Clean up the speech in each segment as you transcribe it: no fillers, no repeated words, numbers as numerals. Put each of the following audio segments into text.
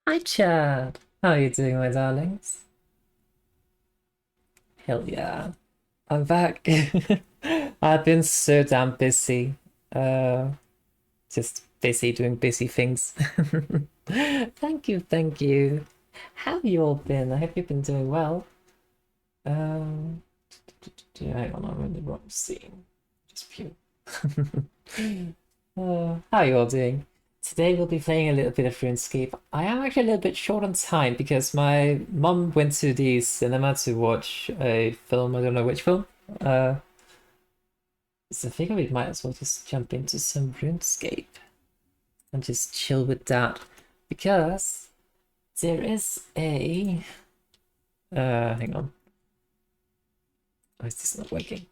Hi, Chad. How are you doing, my darlings? Hell yeah. I'm back. I've been so damn busy. Uh, just busy doing busy things. Thank you, thank you. How have you all been? I hope you've been doing well. Um, hang on, I'm in the wrong scene. Just phew. How are you all doing? Today we'll be playing a little bit of RuneScape. I am actually a little bit short on time because my mum went to the cinema to watch a film. I don't know which film. So I figure we might as well just jump into some RuneScape and just chill with that because there is a hang on. Why is this not working?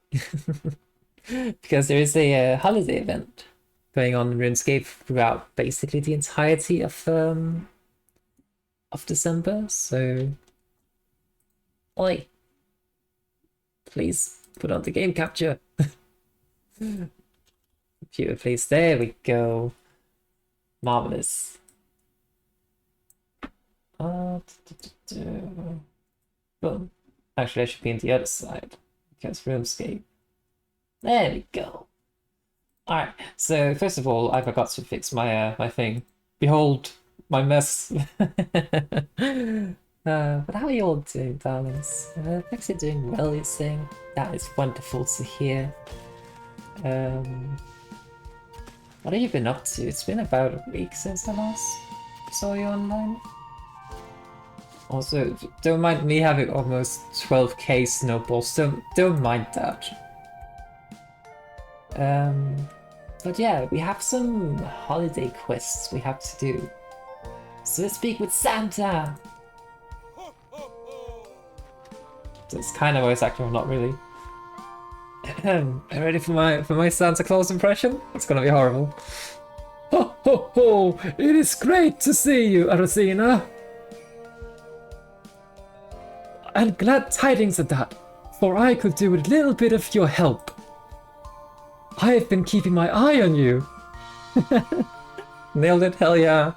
Because there is a holiday event going on in RuneScape throughout basically the entirety of December. So, oi, please put on the game capture. Computer, please. There we go. Marvelous. Boom. Actually, I should be on the other side because RuneScape. There we go. Alright, so first of all, I forgot to fix my my thing. Behold, my mess. But how are you all doing, darlings? Thanks for doing well, you're saying. That is wonderful to hear. What have you been up to? It's been about a week since I last saw you online. Also, don't mind me having almost 12k snowballs. Don't mind that. But yeah, we have some holiday quests we have to do. So let's speak with Santa! That's kind of voice acting, not really. Ready for my Santa Claus impression? It's gonna be horrible. Ho ho ho! It is great to see you, Arazeena! And glad tidings of that, for I could do with a little bit of your help. I have been keeping my eye on you. Nailed it, hell yeah.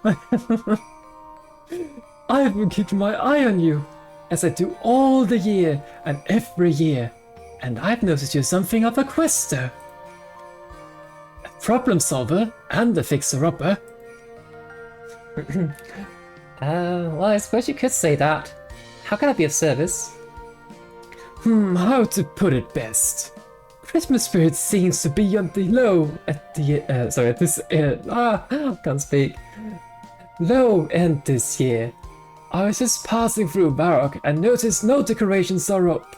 I have been keeping my eye on you, as I do all the year and every year. And I've noticed you're something of a quester. A problem solver and a fixer-upper. Well, I suppose you could say that. How can I be of service? How to put it best? Christmas spirit seems to be on the low at the can't speak. Low end this year. I was just passing through Baroque and noticed no decorations are up.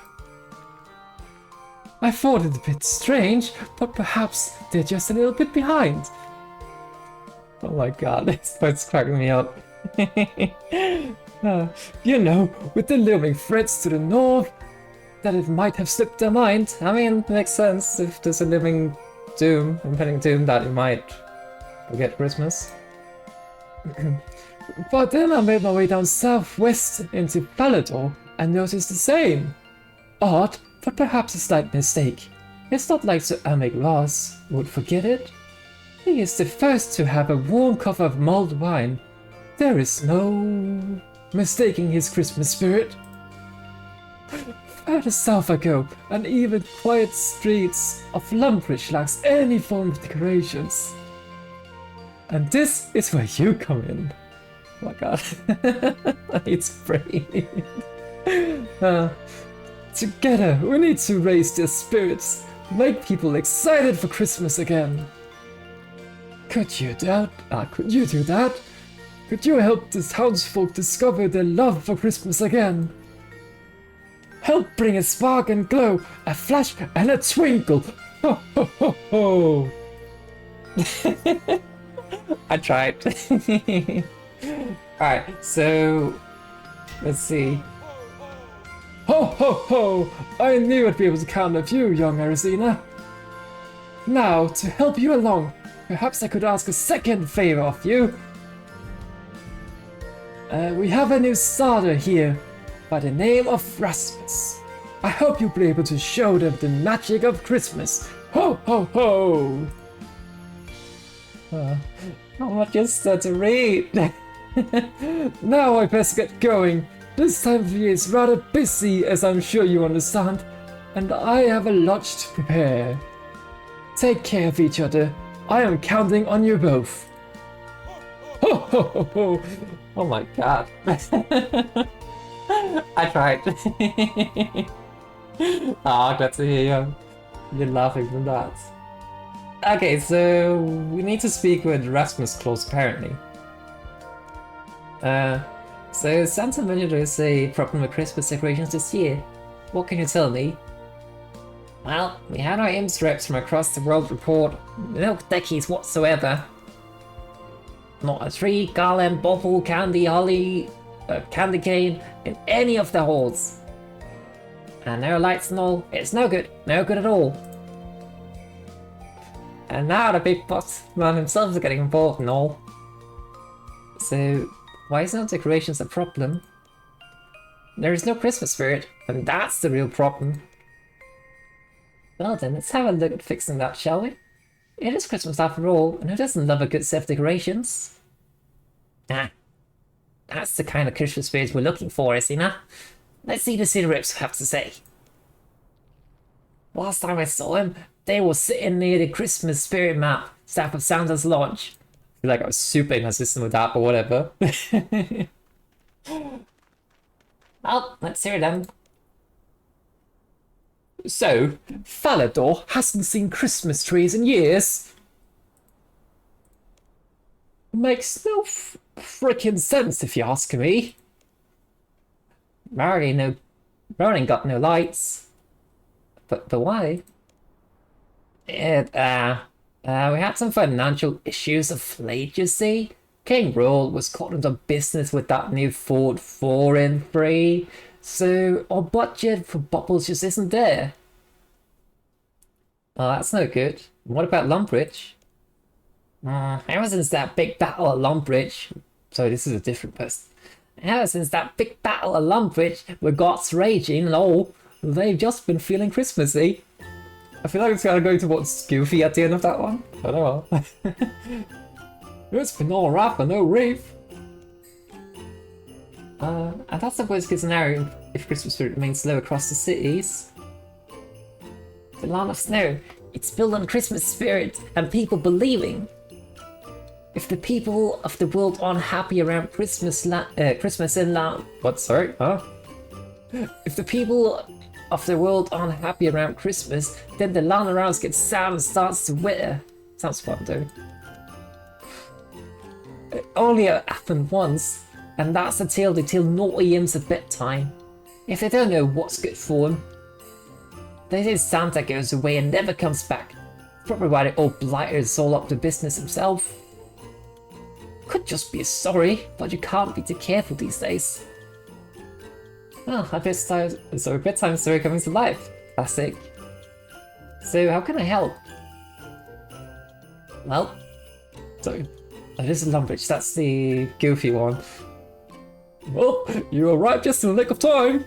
I thought it a bit strange, but perhaps they're just a little bit behind. Oh my god, it's cracking me up. You know, with the looming threats to the north, that it might have slipped their mind. I mean, it makes sense if there's a living doom, impending doom, that you might forget Christmas. But then I made my way down southwest into Falador and noticed the same. Odd, but perhaps a slight mistake. It's not like Sir Amiglas would forget it. He is the first to have a warm cup of mulled wine. There is no mistaking his Christmas spirit. Further south I go, and even quiet streets of Lumbridge lacks any form of decorations. And this is where you come in. Oh my god. It's brave. Together, we need to raise their spirits, make people excited for Christmas again. Could you do that? Could you help the townsfolk discover their love for Christmas again? Help bring a spark and glow, a flash and a twinkle. Ho ho ho ho! I tried. Alright, so let's see. Ho ho ho! I knew I'd be able to count on you, young Arazeena. Now, to help you along, perhaps I could ask a second favor of you. We have a new starter here, by the name of Rasmus. I hope you'll be able to show them the magic of Christmas. Ho ho ho! I'm not just to read. Now I best get going. This time of year is rather busy, as I'm sure you understand, and I have a lot to prepare. Take care of each other. I am counting on you both. Ho ho ho ho! Oh my god. I tried. Ah, glad to hear you're laughing from that. Okay, so we need to speak with Rasmus Claus apparently. So Santa mentioned there's a problem with Christmas decorations this year. What can you tell me? Well, we had our imps reps from across the world report no deckies whatsoever. Not a tree, garland, bauble, candy, holly, candy cane in any of the halls. And no lights and all. It's no good at all. And now the big boss man himself is getting involved and all. So, why is no decorations a problem? There is no Christmas spirit, and that's the real problem. Well then, let's have a look at fixing that, shall we? It is Christmas after all, and who doesn't love a good set of decorations? Ah, that's the kind of Christmas spirit we're looking for, Arazeena. Let's see the city rips have to say. Last time I saw him, they were sitting near the Christmas spirit map, staff of Santa's Lodge. I feel like I was super inconsistent with that, but whatever. Well, let's hear them. So, Falador hasn't seen Christmas trees in years. Makes no frickin' sense if you ask me. Merlin got no lights. But why? We had some financial issues of late, you see. King Roll was caught into business with that new Ford 4 in 3, so our budget for bubbles just isn't there. Oh, that's no good. What about Lumbridge? Ever since that big battle at Lumbridge... Sorry, this is a different person. Ever since that big battle at Lumbridge, with gods raging and all, they've just been feeling Christmassy. I feel like it's kind of going towards Goofy at the end of that one. I don't know. It's been all rap and no rave. And that's the worst case scenario if Christmas spirit remains low across the cities. The land of snow, it's built on Christmas spirit and people believing. If the people of the world aren't happy around Christmas in land... What, sorry? Huh? If the people of the world aren't happy around Christmas, then the land around gets sad and starts to wither. Sounds fun though. It only happened once, and that's the tale they tell naughty imps at bedtime. If they don't know what's good for them. They say Santa goes away and never comes back. Probably why the old blighter is all up to business himself. Could just be a story, but you can't be too careful these days. Oh, a bedtime story coming to life. Classic. So how can I help? Well, so this is Lumbridge, that's the goofy one. Well, you arrived just in the nick of time.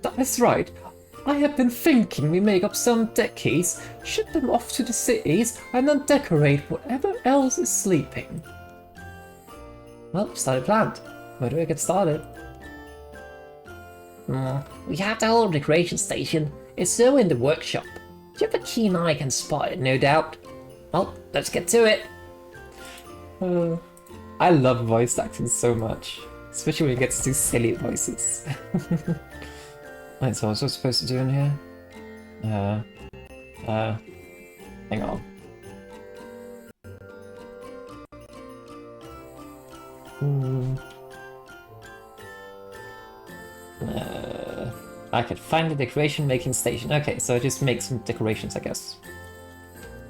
That is right. I have been thinking we make up some deck keys, ship them off to the cities, and then decorate whatever else is sleeping. Well, started planned. Where do I get started? We have the whole decoration station. It's still in the workshop. You have a keen eye can spot it, no doubt. Well, let's get to it. I love voice acting so much, especially when it gets to silly voices. Right, so what's I supposed to do in here? Hang on. I could find the decoration making station. Okay, so I just make some decorations, I guess.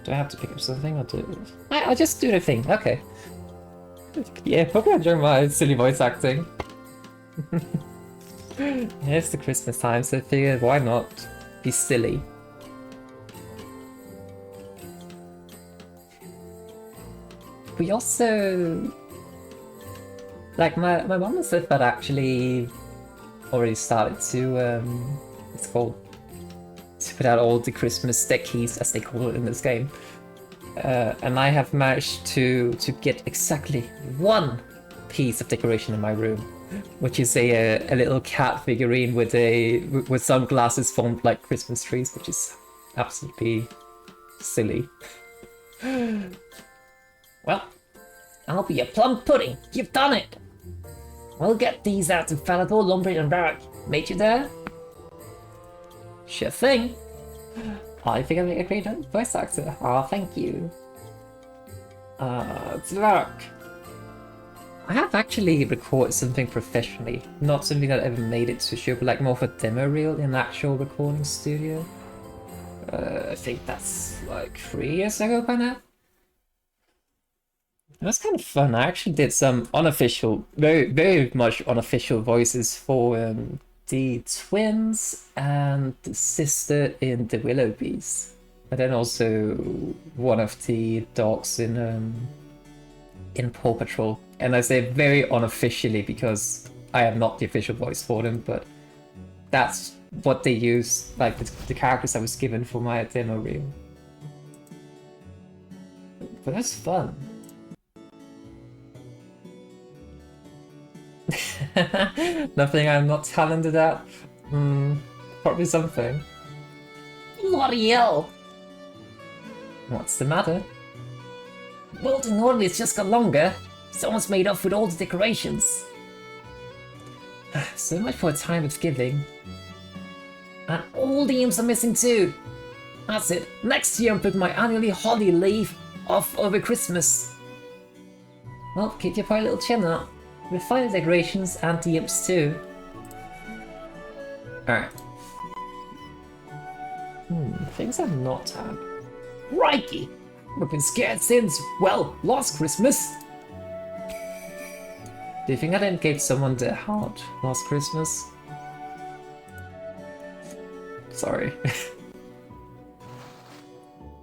Do I have to pick up something or do... I'll just do the thing, okay. Yeah, hope you enjoy my silly voice acting. It's the Christmas time, so I figured why not be silly. We also... Like, my mom and stuff had actually already started to, it's called, to put out all the Christmas deck keys, as they call it in this game. and I have managed to get exactly one piece of decoration in my room, which is a little cat figurine with sunglasses formed like Christmas trees, which is absolutely silly. Well, I'll be a plum pudding. You've done it. We'll get these out to Falador, Lombard, and Barak. Meet you there? Sure thing. I think I make a great voice actor. Oh, thank you. Zlark. I have actually recorded something professionally. Not something that ever made it to show, but like more of a demo reel in an actual recording studio. I think that's like 3 years ago by now. It was kind of fun. I actually did some unofficial, very much unofficial voices for the twins and the sister in the Willoughbys, and then also one of the dogs in Paw Patrol. And I say very unofficially because I am not the official voice for them, but that's what they use, like the characters I was given for my demo reel. But that's fun. Nothing I'm not talented at? Probably something. Bloody hell! What's the matter? Well, the Nordley's just got longer. Someone's made up with all the decorations. So much for a time of giving. And all the imps are missing too. That's it. Next year I'm putting my annually holiday leave off over Christmas. Well, keep your little chin up. We'll find the decorations and the imps too. Alright. Things I've not had. Crikey! We've been scared since, well, last Christmas. Do you think I didn't give someone their heart last Christmas? Sorry.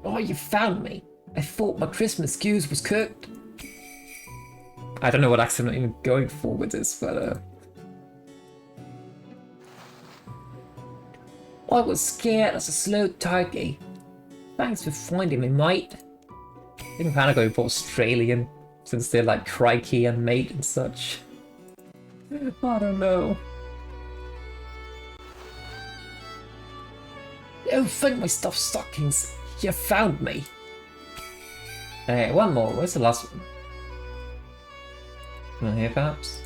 Oh, you found me. I thought my Christmas goose was cooked. I don't know what accent I'm even going for with this, but I was scared as a slow turkey. Thanks for finding me, mate. I think I'm kinda going for Australian, since they're like crikey and mate and such. I don't know. Oh, thank my stuffed stockings. You found me. Hey, one more. Where's the last one? Here, perhaps?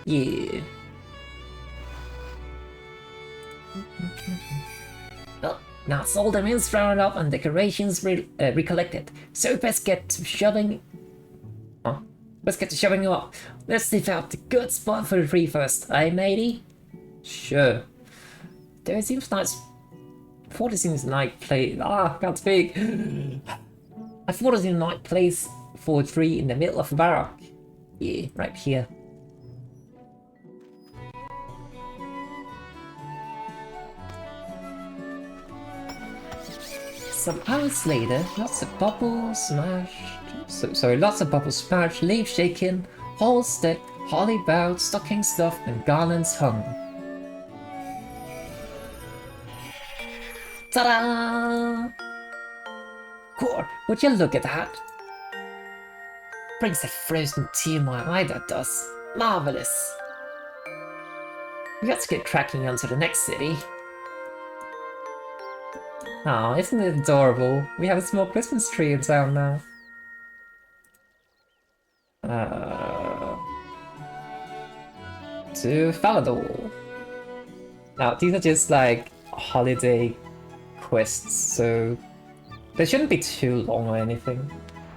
Yeah. Well, now it's all the meals rounded up and decorations recollected. So best get to shoving... Huh? Let's get to shoving you up. Let's sniff out the good spot for the tree first, eh, matey? Sure. There it seems nice. I thought it seems a nice place. Can't speak. I thought it was a nice place for a tree in the middle of a barrack. Yeah, right here. Some hours later, lots of bubbles smashed. Lots of bubbles smashed, leaves shaken, halls decked, holly bowed, stockings stuffed, and garlands hung. Ta-da! Core, would you look at that? Brings a frozen tear in my eye, that does. Marvelous. We got to get cracking on to the next city. Oh, isn't it adorable? We have a small Christmas tree in town now. To Falador. Now, these are just like holiday quests, so they shouldn't be too long or anything.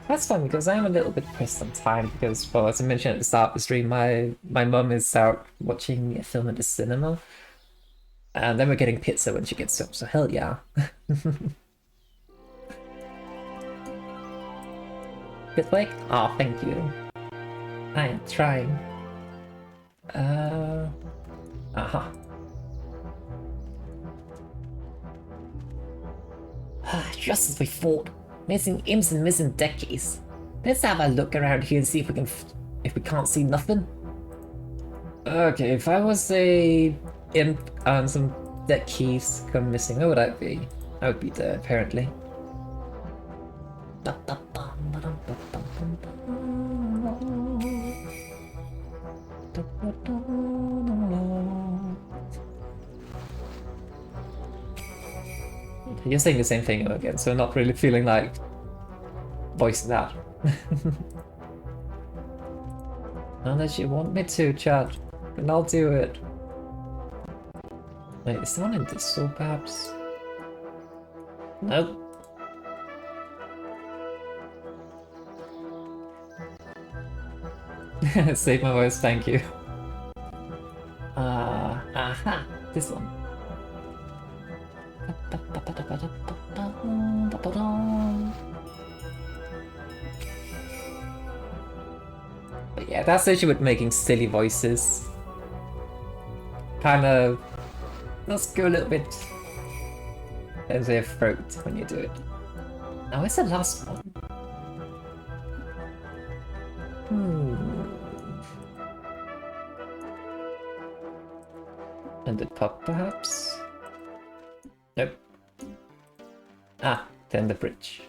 That's fine because I'm a little bit pressed on time because, well, as I mentioned at the start of the stream, my mum is out watching a film at the cinema. And then we're getting pizza when she gets home, so hell yeah. Good work? Oh, thank you. I am trying. Uh-huh. Just as we thought. Missing imps and missing deck keys. Let's have a look around here and see if we can't see nothing. Okay, if I was a imp and some deck keys come missing, what would that be? That would be there, apparently. You're saying the same thing again, so not really feeling like voicing that. Unless you want me to, chat, and I'll do it. Wait, is there one in this store, perhaps? Nope. Save my voice, thank you. Aha, this one. But yeah, that's the issue with making silly voices. Kind of, let's go a little bit as a throat when you do it. Now, where's the last one? And the pub, perhaps? Nope. Ah, then the bridge.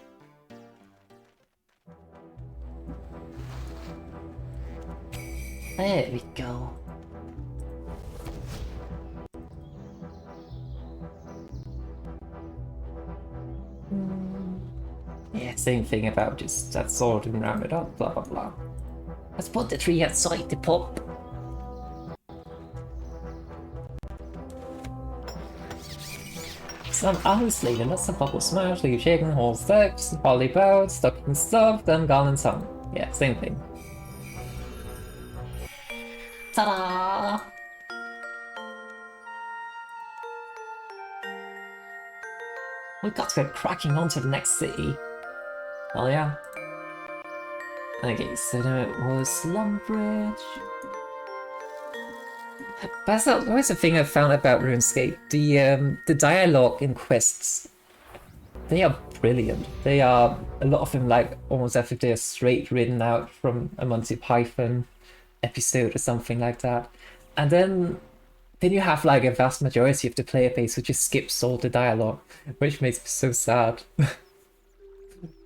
There we go. Yeah, same thing about just that sword and round it up, blah blah blah. Let's put the tree outside the pub. Some hours later, lots of bubble smash, leave shaking, whole steps, holly bout, stocking stuff, then gone and some. Yeah, same thing. Ta-da! We've got to get cracking on to the next city. Oh yeah. Okay, so there was Lumbridge. That's always the thing I've found about RuneScape. The dialogue in quests, they are brilliant. They are, a lot of them, like almost as if they're straight written out from a Monty Python episode or something like that. And then you have like a vast majority of the player base who just skips all the dialogue, which makes me so sad.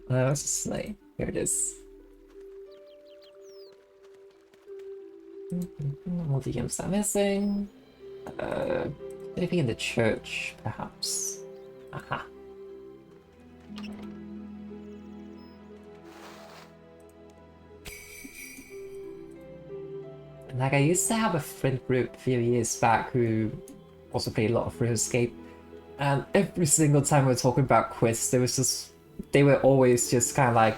What's the sleigh? Here it is. All the imps are missing. Could it be in the church, perhaps? Aha. Like, I used to have a friend group a few years back who also played a lot of RuneScape, and every single time we were talking about quests, they were always just kind of like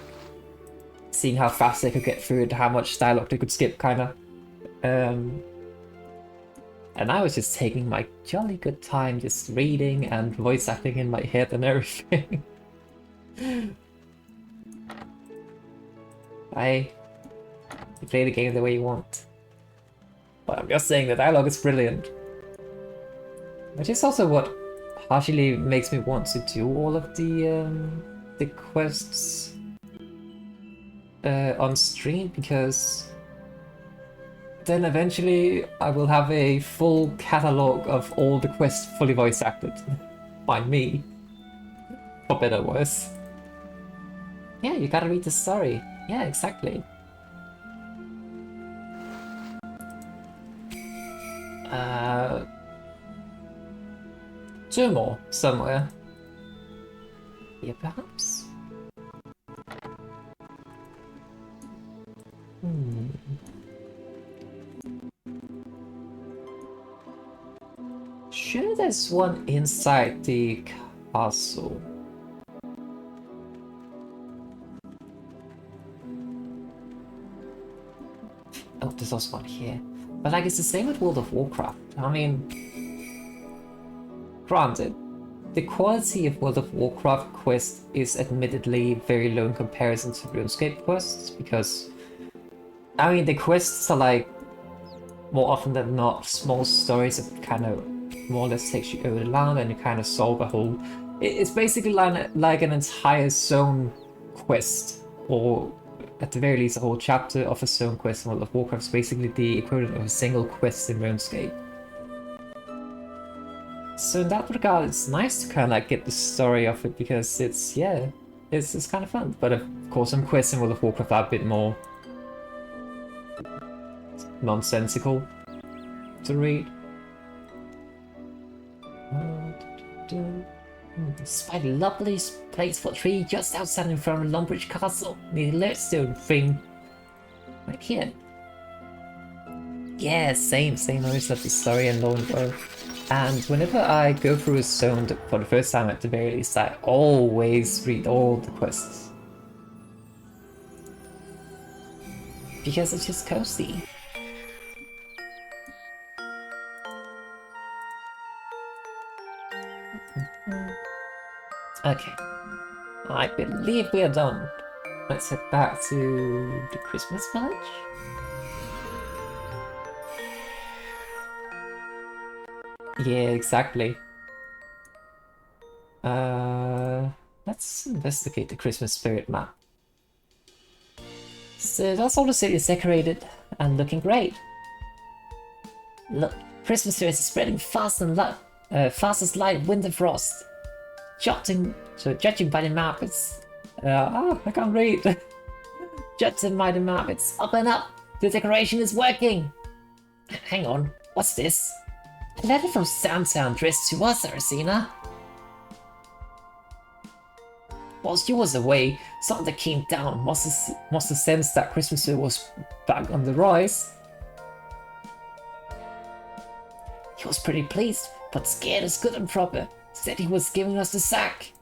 seeing how fast they could get through it, how much dialogue they could skip, kind of. And I was just taking my jolly good time just reading and voice acting in my head and everything. You play the game the way you want. But I'm just saying the dialogue is brilliant. Which is also what partially makes me want to do all of the quests on stream, because then eventually I will have a full catalog of all the quests fully voice acted by me. For better or worse. Yeah, you gotta read the story. Yeah, exactly. Two more somewhere. Here, perhaps? Sure, there's one inside the castle. Oh, there's also one here. But like, it's the same with World of Warcraft. I mean, granted, the quality of World of Warcraft quests is admittedly very low in comparison to RuneScape quests, because, I mean, the quests are like, more often than not, small stories that kind of more or less takes you over the land and you kind of solve a whole... It's basically like an entire zone quest, or at the very least a whole chapter of a zone quest in World of Warcraft is basically the equivalent of a single quest in RuneScape. So in that regard, it's nice to kind of like get the story of it because it's, yeah, it's kind of fun. But of course, I'm questioning World of Warcraft are a bit more nonsensical to read. Despite a lovely place for tree just outside in front of Lumbridge Castle, near the Leadstone thing. Right here. Yeah, same. I always love the story and lore and lore. And whenever I go through a zone for the first time at the very least, I always read all the quests. Because it's just cozy. Okay. I believe we are done. Let's head back to the Christmas village. Yeah, exactly. Let's investigate the Christmas spirit map. So that's all the city is decorated and looking great. Look, Christmas spirit is spreading fast and fast as light winter frost. Judging by the map, it's I can't read. Judging by the map, it's up and up. The decoration is working. Hang on, what's this? A letter from Santa addressed to us, Arazeena. Whilst you was away, something came down. Must have sensed that Christmas was back on the rise. He was pretty pleased, but scared as good and proper. Said he was giving us the sack.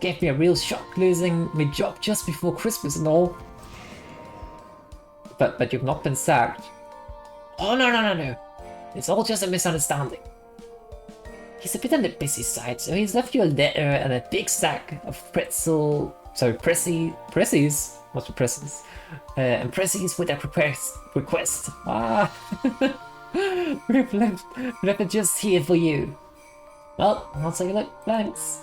Gave me a real shock losing my job just before Christmas and all. But you've not been sacked. Oh no. It's all just a misunderstanding. He's a bit on the busy side, so he's left you a letter and a big stack of pretzels. And prezzies with a request. We've left it just here for you. Well, I'll take a look, thanks.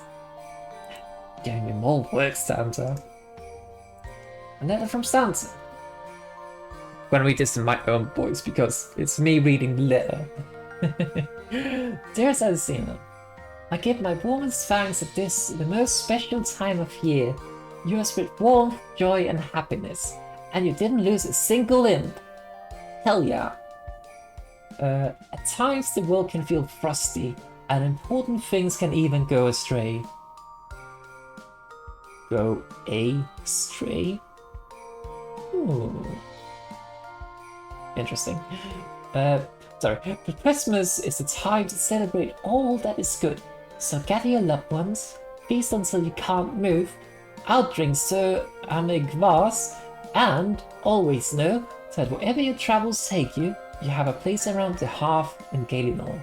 Giving me more work, Santa. A letter from Santa. I'm gonna read this in my own voice because it's me reading the letter. Dear Arazeena, I give my warmest thanks at this, the most special time of year. You have spread warmth, joy, and happiness, and you didn't lose a single limb. Hell yeah. At times the world can feel frosty, and important things can even go astray. Go astray? Interesting. But Christmas is the time to celebrate all that is good. So gather your loved ones, feast until you can't move, outdrink Sir Amigvas, and always know that wherever your travels take you, you have a place around the hearth in Galenor.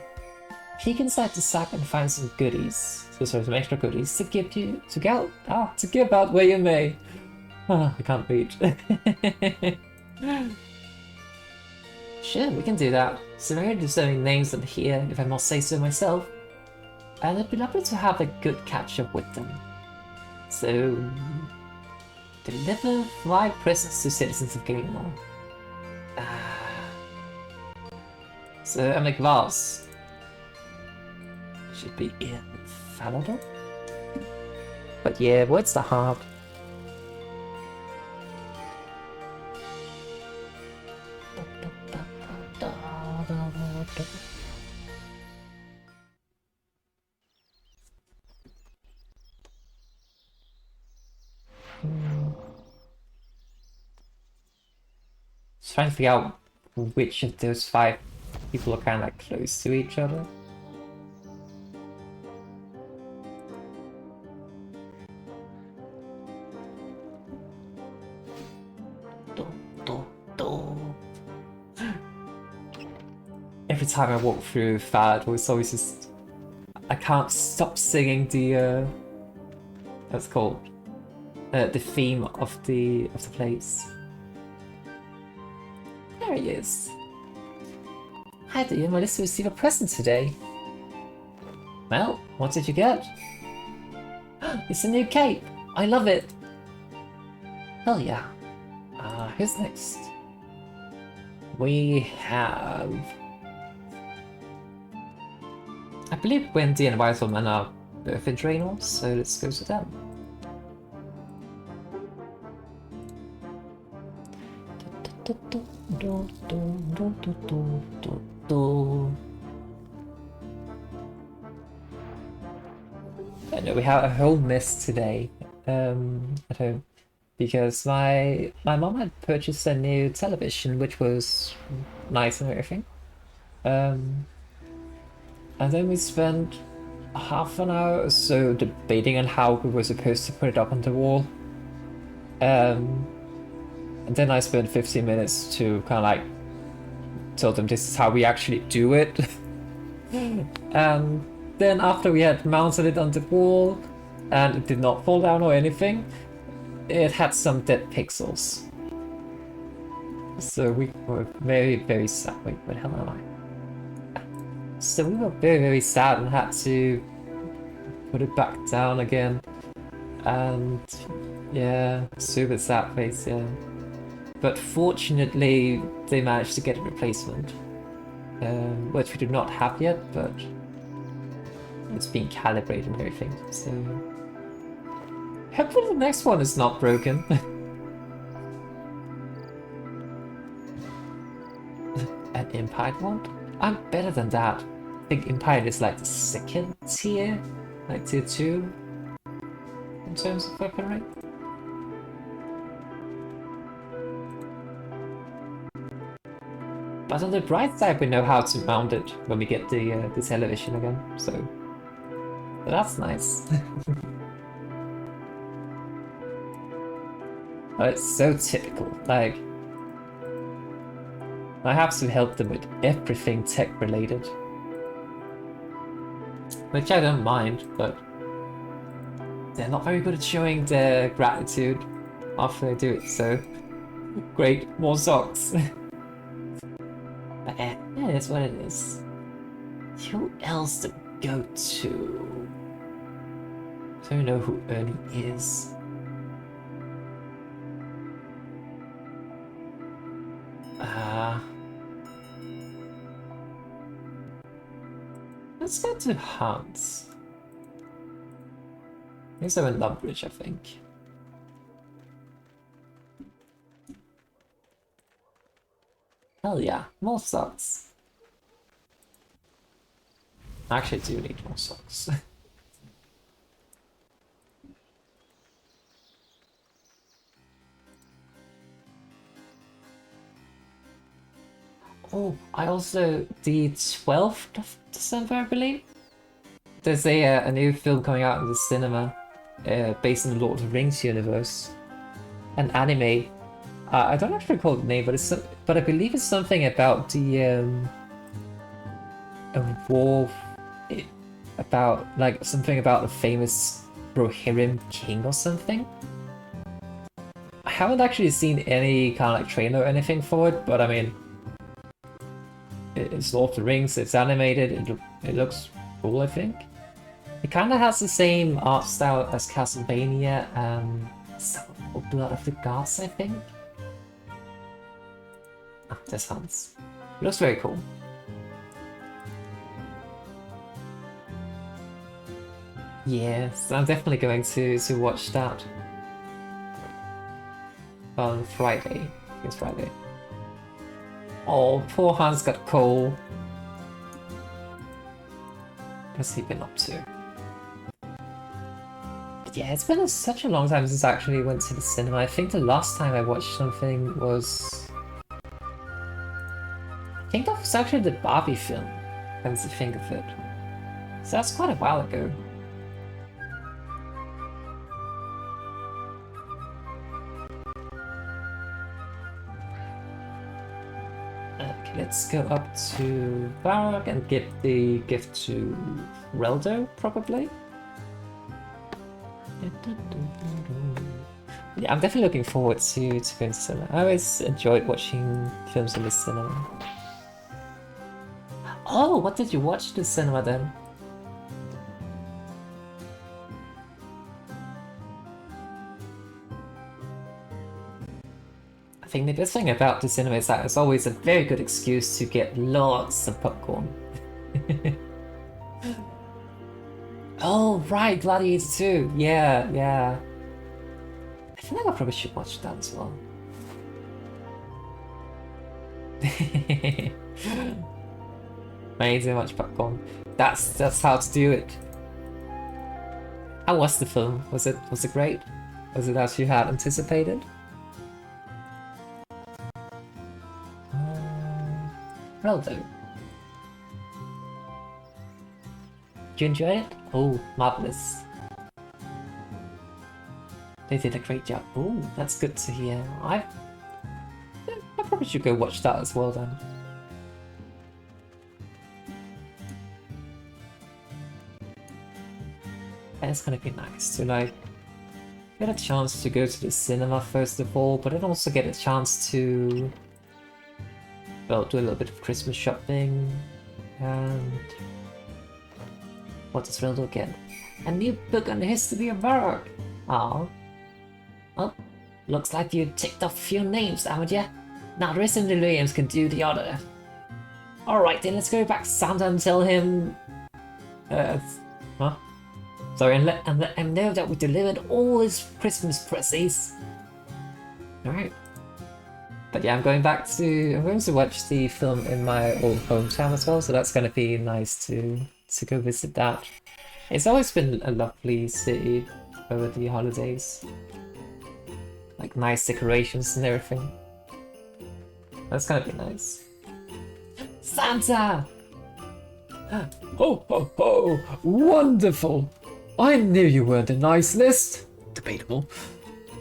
Peek inside the sack and find some goodies. Some extra goodies to give out where you may. I can't read. Sure, we can do that. Some very deserving names on here, if I must say so myself. And it'd be lovely to have a good catch-up with them. So, deliver 5 presents to citizens of Galenor. So, Amigvas should be in Falador. But yeah, what's the heart? Trying to figure out which of those 5 people are kind of like close to each other. Every time I walk through Fad, it's always just... I can't stop singing the... what's it called? The theme of the place. There he is. Hi dear, I'm to receive a present today. Well, what did you get? It's a new cape! I love it! Hell yeah. Who's next? We have... I believe Wendy and Rightful are both in Draenor, so let's go to them. I know we have a whole mess today at home because my mom had purchased a new television, which was nice and everything. And then we spent half an hour or so debating on how we were supposed to put it up on the wall. And then I spent 15 minutes to kind of like tell them this is how we actually do it. And then after we had mounted it on the wall and it did not fall down or anything, it had some dead pixels. So we were very, very sad. Wait, what the hell am I? So we were very, very sad and had to put it back down again. And yeah, super sad face, yeah. But fortunately, they managed to get a replacement. Which we do not have yet, but it's being calibrated and everything, so... Hopefully the next one is not broken. An Impired one? I'm better than that. I think Impired is like the second tier, like tier 2, in terms of weaponry. But on the bright side, we know how to mount it when we get the television again, so that's nice. Oh, it's so typical. Like, I have to help them with everything tech related, which I don't mind, but they're not very good at showing their gratitude after they do it. So great, more socks. Yeah, it is what it is. Who else to go to? I don't know who Ernie is. Let's go to Hans. He's over in Lumbridge, I think. Hell yeah, more socks. I actually do need more socks. Oh, I also, the 12th of December, I believe, there's a new film coming out in the cinema based on the Lord of the Rings universe. An anime. I don't actually recall the name, but I believe it's something about the a war, about like something about a famous Rohirrim king or something. I haven't actually seen any kind of like trailer or anything for it, but I mean, it's Lord of the Rings, it's animated, it looks cool, I think. It kind of has the same art style as Castlevania and Blood of the Gods, I think. Ah, there's Hans. It looks very cool. Yes, I'm definitely going to watch that on Friday. I think it's Friday. Oh, poor Hans got cold. What's he been up to? But yeah, it's been such a long time since I actually went to the cinema. I think the last time I watched something was... I think that was actually the Barbie film, come to think of it. So that's quite a while ago. Okay, let's go up to Varrock and give the gift to Reldo, probably. Yeah, I'm definitely looking forward to going to cinema. I always enjoyed watching films in the cinema. Oh, what did you watch in the cinema then? I think the best thing about the cinema is that it's always a very good excuse to get lots of popcorn. right, Gladiator 2. Yeah, yeah. I feel like I probably should watch that as well. Way too much popcorn. That's how to do it. How was the film? Was it great? Was it as you had anticipated? Well though. Did you enjoy it? Oh, marvelous. They did a great job. Oh, that's good to hear. I probably should go watch that as well then. It's gonna be nice to like get a chance to go to the cinema first of all, but then also get a chance to, well, do a little bit of Christmas shopping and what does Rildo get? A new book on the history of Varrock. Oh. Well, looks like you ticked off a few names, haven't ya? Now the rest of the Williams can do the other. Alright then, let's go back to Santa and tell him... Sorry, and let him know that we delivered all his Christmas presents. Alright. But yeah, I'm going to watch the film in my old hometown as well, so that's gonna be nice to go visit that. It's always been a lovely city over the holidays. Like nice decorations and everything. That's gonna be nice. Santa! Ho ho ho! Wonderful! I knew you weren't a nice list. Debatable.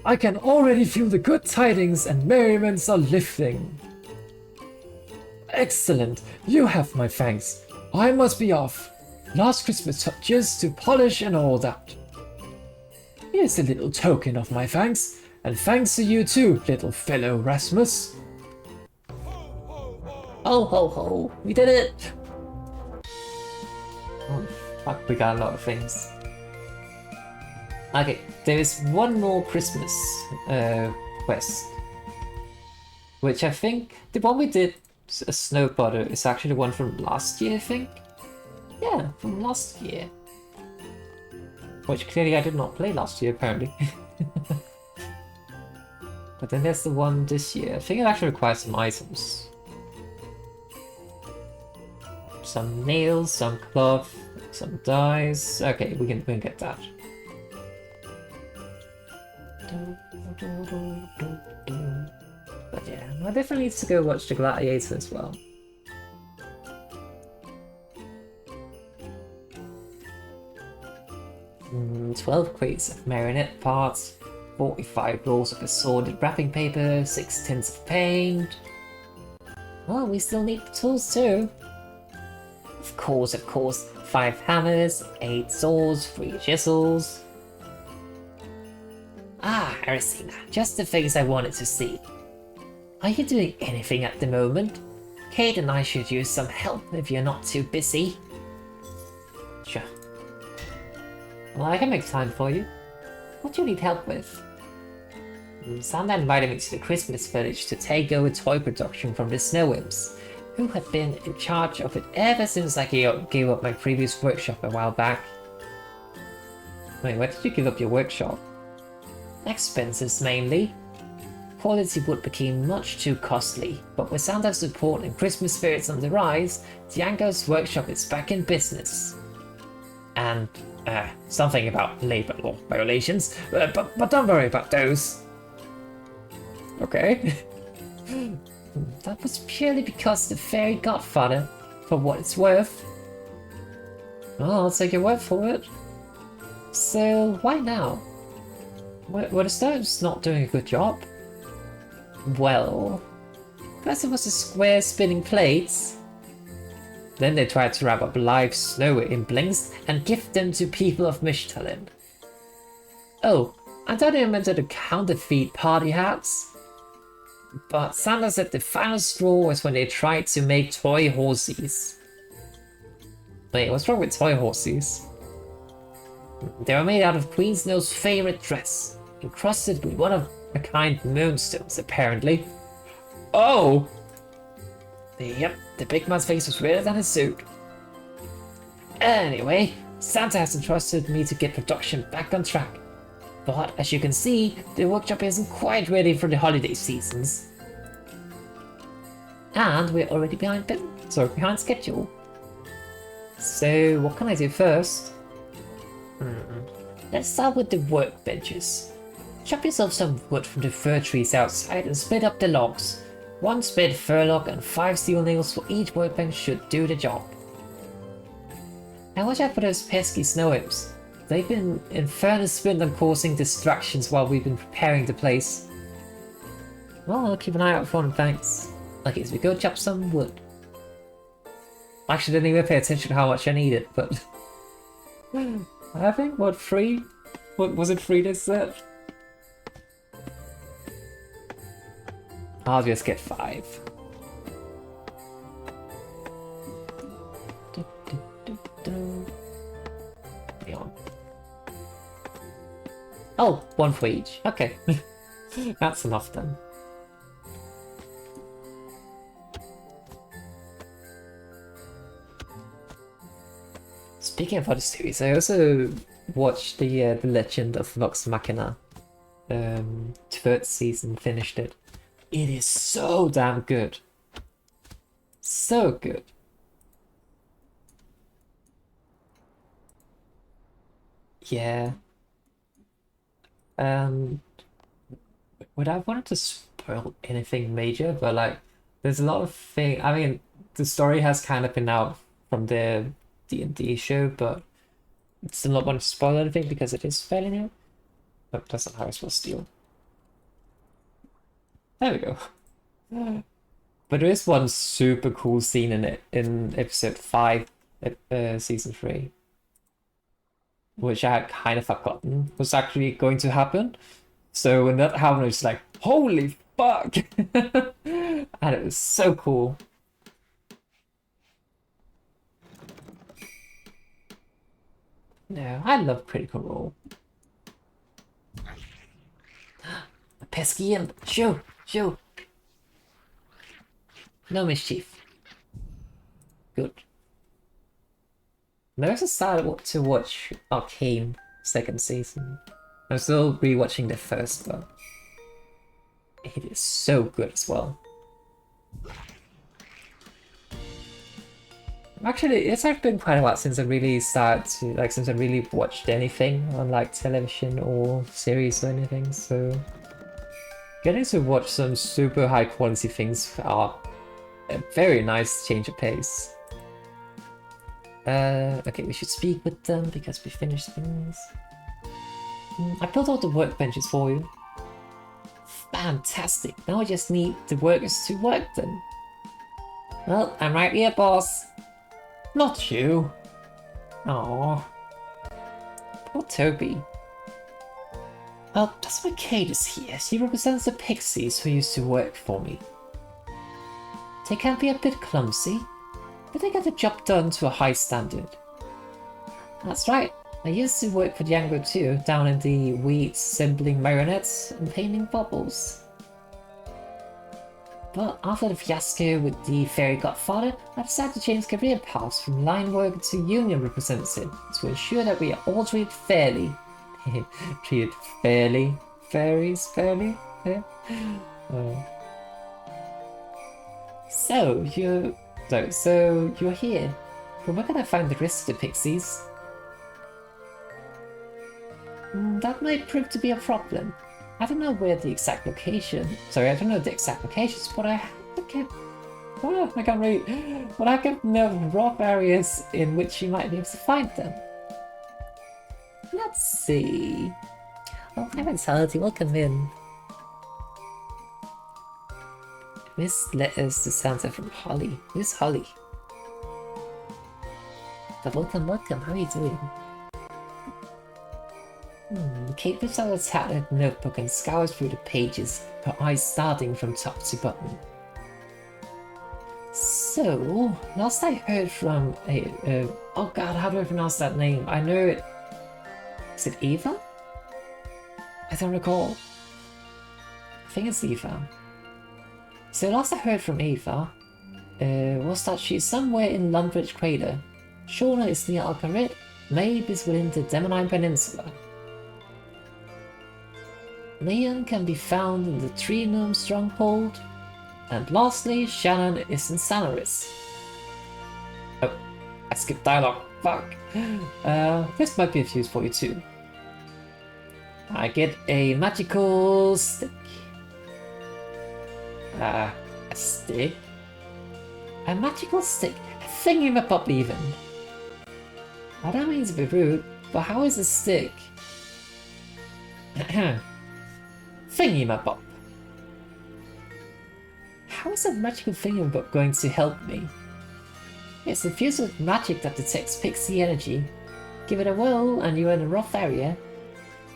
I can already feel the good tidings and merriments are lifting. Excellent. You have my thanks. I must be off. Last Christmas touches to polish and all that. Here's a little token of my thanks, and thanks to you too, little fellow Rasmus. Ho ho ho! We did it! Oh fuck, we got a lot of things. Okay, there is one more Christmas quest, which I think the one we did, a snow butter, is actually the one from last year, I think. Yeah, from last year. Which clearly I did not play last year, apparently. But then there's the one this year. I think it actually requires some items. Some nails, some cloth, some dyes. Okay, we can get that. But yeah, I definitely need to go watch the Gladiator as well. 12 crates of marionette parts, 45 rolls of assorted wrapping paper, 6 tins of paint. Well, we still need the tools too. Of course, 5 hammers, 8 swords, 3 chisels. Ah, Arazeena, just the things I wanted to see. Are you doing anything at the moment? Kate and I should use some help if you're not too busy. Sure. Well, I can make time for you. What do you need help with? Santa invited me to the Christmas village to take over toy production from the Snow Imps, who had been in charge of it ever since I gave up my previous workshop a while back. Wait, why did you give up your workshop? Expenses mainly. Quality wood became much too costly, but with Santa's support and Christmas spirits on the rise, Django's workshop is back in business. And, something about labor law violations, but don't worry about those. Okay. That was purely because the fairy godfather, for what it's worth. Well, I'll take your word for it. So, why now? Were the stones not doing a good job? Well, first it was the square spinning plates. Then they tried to wrap up live snow implings and gift them to people of Mishtalin. Oh, I thought they invented the counterfeit party hats. But Santa said the final straw was when they tried to make toy horses. Wait, what's wrong with toy horses? They were made out of Queen Snow's favorite dress, encrusted with one-of-a-kind moonstones, apparently. Oh! Yep, the big man's face was redder than his suit. Anyway, Santa has entrusted me to get production back on track. But as you can see, the workshop isn't quite ready for the holiday seasons. And we're already behind schedule. So what can I do first? Let's start with the workbenches. Chop yourself some wood from the fir trees outside and split up the logs. 1 split fir log and 5 steel nails for each workbench should do the job. And watch out for those pesky snow imps. They've been infernal sprint and causing distractions while we've been preparing the place. Well, I'll keep an eye out for them, thanks. Okay, so we go chop some wood. I actually didn't even pay attention to how much I needed, but... I think, what, 3? What was it, 3 this set? I'll just get 5. Oh, 1 for each. Okay. That's enough then. Speaking of other series, I also watched the Legend of Vox Machina. 3rd season, finished it. It is so damn good. So good. Yeah. Would I wanted to spoil anything major, but like, there's a lot of things. I mean, the story has kind of been out from the D&D show, but still not want to spoil anything because it is fairly new. But that's not how I spell steal. There we go. But there is one super cool scene in it in episode 5, season 3, which I had kind of forgotten was actually going to happen. So when that happened, I was like, holy fuck! And it was so cool. No, I love Critical Role. A pesky imp! Shoo! Shoo! No mischief. Good. I also started to watch Arcane 2nd season. I'm still rewatching the first, but it is so good as well. Actually, it's been quite a while since I really started to, since I really watched anything on television or series or anything, so getting to watch some super high quality things are a very nice change of pace. Okay, we should speak with them because we finished things. I built all the workbenches for you. Fantastic, now I just need the workers to work them. Well, I'm right here, boss. Not you. Aww. Poor Toby. Well, that's why Kate is here. She represents the pixies who used to work for me. They can be a bit clumsy, but they get the job done to a high standard. That's right. I used to work for Django too, down in the weeds, assembling marionettes and painting bubbles. But after the fiasco with the fairy godfather, I decided to change career paths from line worker to union representative to ensure that we are all treated fairly. Treated fairly? Fairies fairly? Yeah. So you're here. But where can I find the rest of the pixies? That might prove to be a problem. I don't know where the exact location. Sorry, I don't know the exact locations, but I have to get. Oh, I can't read. But I can know rough areas in which you might be able to find them. Let's see. Oh, hi Mentality, welcome in. Miss letters to Santa from Holly. Who's Holly? But welcome, how are you doing? Kate lifts out a tattered notebook and scours through the pages, her eyes starting from top to bottom. So, last I heard from oh god, how do I pronounce that name? I know it. Is it Eva? I don't recall. I think it's Eva. So last I heard from Eva was that she's somewhere in Lumbridge Crater. Shauna is near Alcaret, Mabe is within the Demonine Peninsula. Leon can be found in the Tree Gnome Stronghold. And lastly, Shannon is in Sanaris. Oh, I skipped dialogue. Fuck. This might be of use for you too. I get a magical stick. A stick? A magical stick? A thingy-ma-pop even. I don't mean to be rude, but how is a stick? Thingy-ma-pop. How is a magical thingy-ma-pop going to help me? It's infused with magic that detects pixie energy. Give it a whirl and you're in a rough area.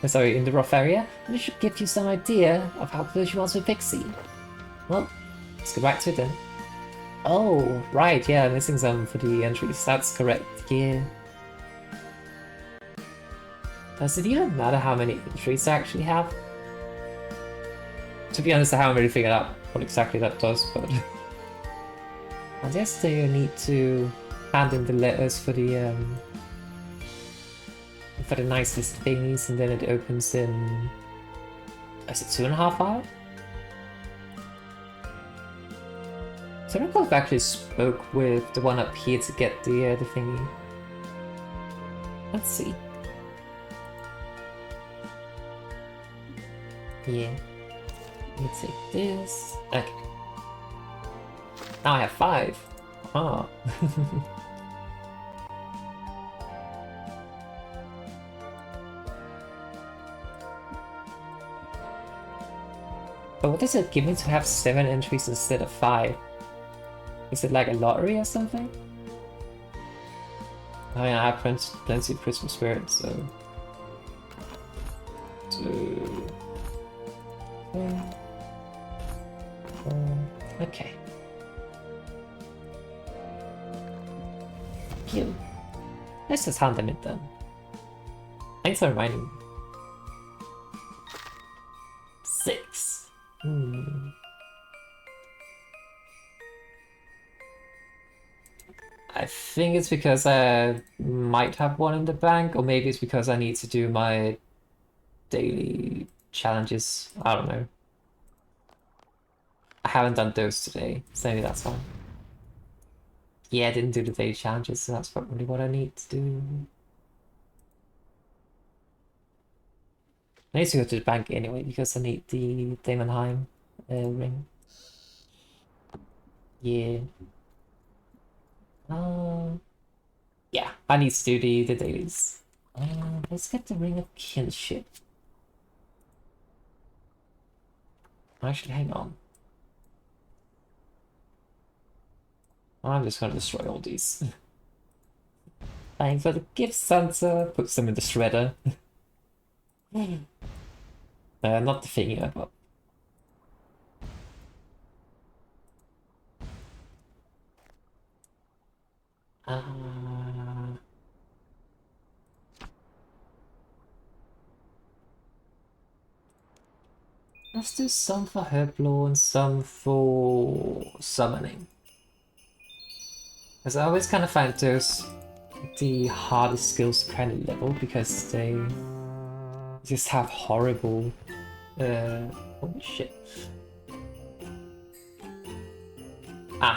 In the rough area, and it should give you some idea of how close you are to pixie. Well, let's go back to it then. Oh, right, yeah, I'm missing some for the entries. That's correct, yeah. Does it even matter how many entries I actually have? To be honest, I haven't really figured out what exactly that does, but... I guess they need to hand in the letters for the nicest thingies, and then it opens in... Is it 2.5 hours? So I don't know if I actually spoke with the one up here to get the thingy. Let's see. Yeah. Let me take this. Okay. Now I have 5. Ah. But what does it give me to have 7 entries instead of 5? Is it like a lottery or something? I mean, I have plenty of Christmas spirit, so... 2... 3... 4... Okay. Cute. Let's just hand them in then. Thanks for reminding me. 6. I think it's because I might have one in the bank, or maybe it's because I need to do my daily challenges. I don't know. I haven't done those today, so maybe that's why. Yeah, I didn't do the daily challenges, so that's probably what I need to do. I need to go to the bank anyway, because I need the Damonheim ring. Yeah. Yeah, I need to do the dailies. Let's get the Ring of Kinship. Actually, hang on. I'm just gonna destroy all these. Thanks for the gift, Santa. Put some in the shredder. Not the thingy I got. Let's do some for Herblore and some for summoning. Because I always kind of find those the hardest skills to kind of level because they just have horrible... holy shit.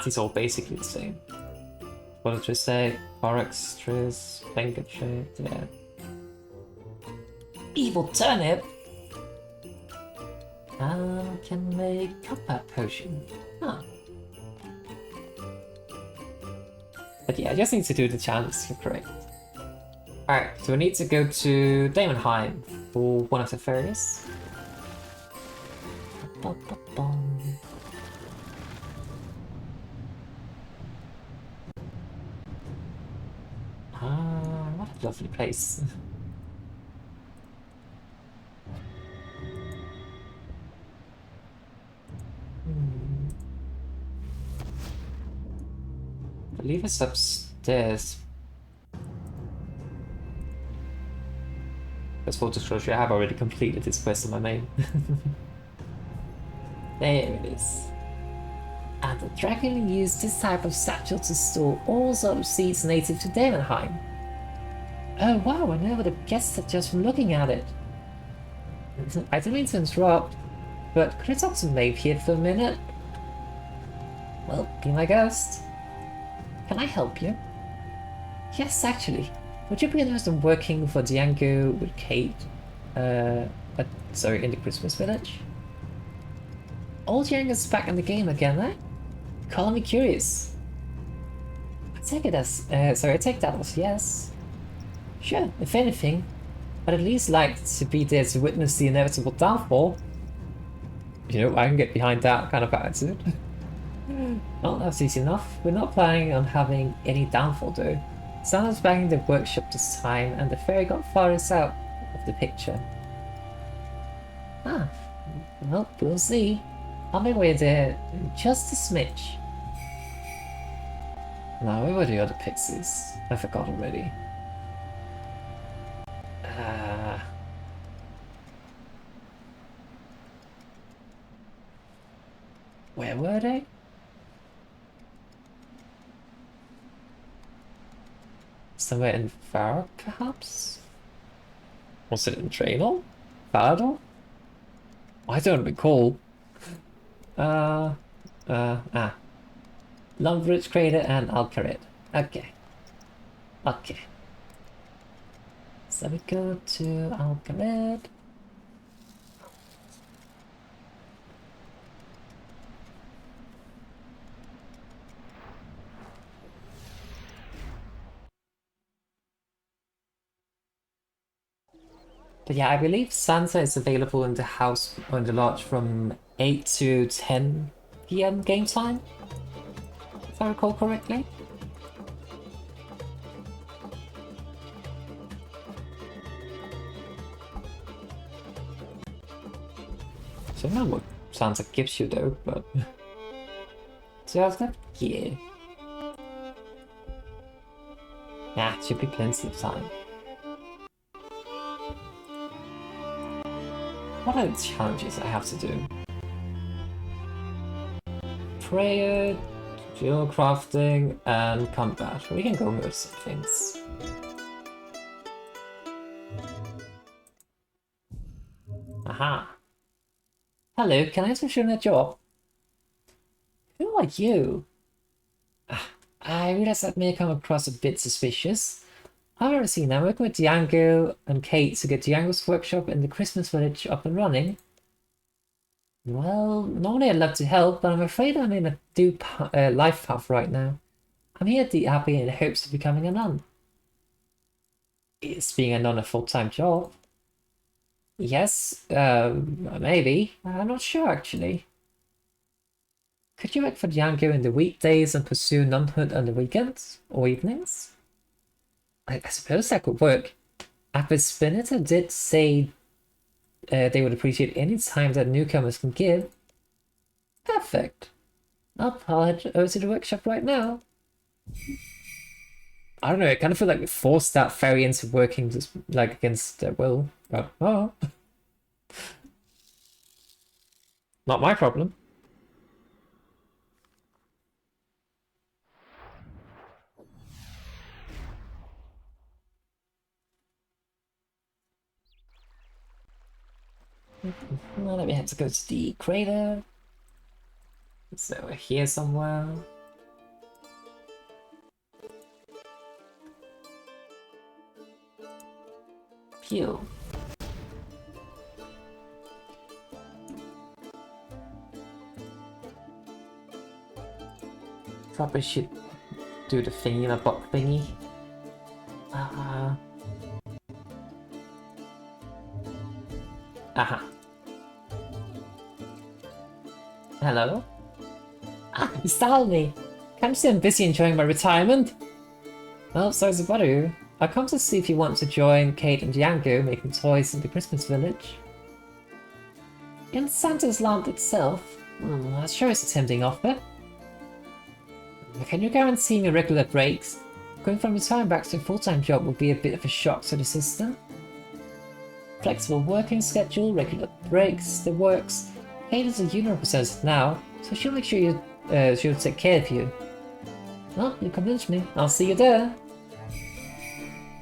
It's all basically the same. What did I just say? Oryx, Triss, Vengatrade, yeah. Evil Turnip! Can make copper potion. Huh. But yeah, I just need to do the challenges, you're correct. Alright, so we need to go to Damonheim for one of the fairies. What a lovely place. I believe it's upstairs. As full disclosure, I have already completed this quest in my main. There it is. And the dragon used this type of satchel to store all sort of seeds native to Damonheim. Oh wow, I know what I've guessed it just from looking at it. I didn't mean to interrupt, but could I talk to Maeve here for a minute? Well, be my guest. Can I help you? Yes, actually. Would you be interested in working for Django with Kate? Sorry, in the Christmas village? Old Django's back in the game again, eh? Calling me curious. I take it as, I take that as yes. Sure, if anything, I'd at least like to be there to witness the inevitable downfall. You know, I can get behind that kind of attitude. Well, that's easy enough. We're not planning on having any downfall though. Santa's back in the workshop this time, and the fairy godfather's out of the picture. Ah, well, we'll see. On my way there in just a smidge. Now, where were the other pixies? I forgot already. Where were they? Somewhere in Farah, perhaps? Was it in Draenor? Farador? I don't recall. Lumbridge Crater and Alcaret. Okay. Okay. So we go to Alcaret. But yeah, I believe Santa is available in the house or in the lodge from 8 to 10 PM game time, if I recall correctly. So I don't know what Santa gives you though, but... Just that? Yeah. Nah, should be plenty of time. What are the challenges I have to do? Prayer, jewel crafting, and combat. We can go with some things. Aha. Hello, can I ask you a job? Who are you? I realize that may come across a bit suspicious. I'm Arazeena. I'm working with Django and Kate to get Django's workshop in the Christmas village up and running. Well, normally I'd love to help, but I'm afraid I'm in a life path right now. I'm here at the Abbey in hopes of becoming a nun. Is being a nun a full-time job? Yes, maybe. I'm not sure actually. Could you work for Django in the weekdays and pursue nunhood on the weekends or evenings? I suppose that could work. Abbot Spinetta did say they would appreciate any time that newcomers can give. Perfect. I'll head over to the workshop right now. I don't know, I kind of feel like we forced that fairy into working just like against their will. But, oh. Not my problem. Well, let me have to go to the crater. So we're here somewhere. Pew. Probably should do the thingy in a bot thingy. Aha. Hello? Ah, you startled me. Can't you see I'm busy enjoying my retirement? Well, sorry to bother you. I come to see if you want to join Kate and Django making toys in the Christmas village. In Santa's land itself? That sure is a tempting offer. Can you guarantee me regular breaks? Going from retirement back to a full-time job would be a bit of a shock to the system. Flexible working schedule, regular breaks, the works. Kate is a union representative now, so she'll make sure she'll take care of you. Well, you convinced me. I'll see you there.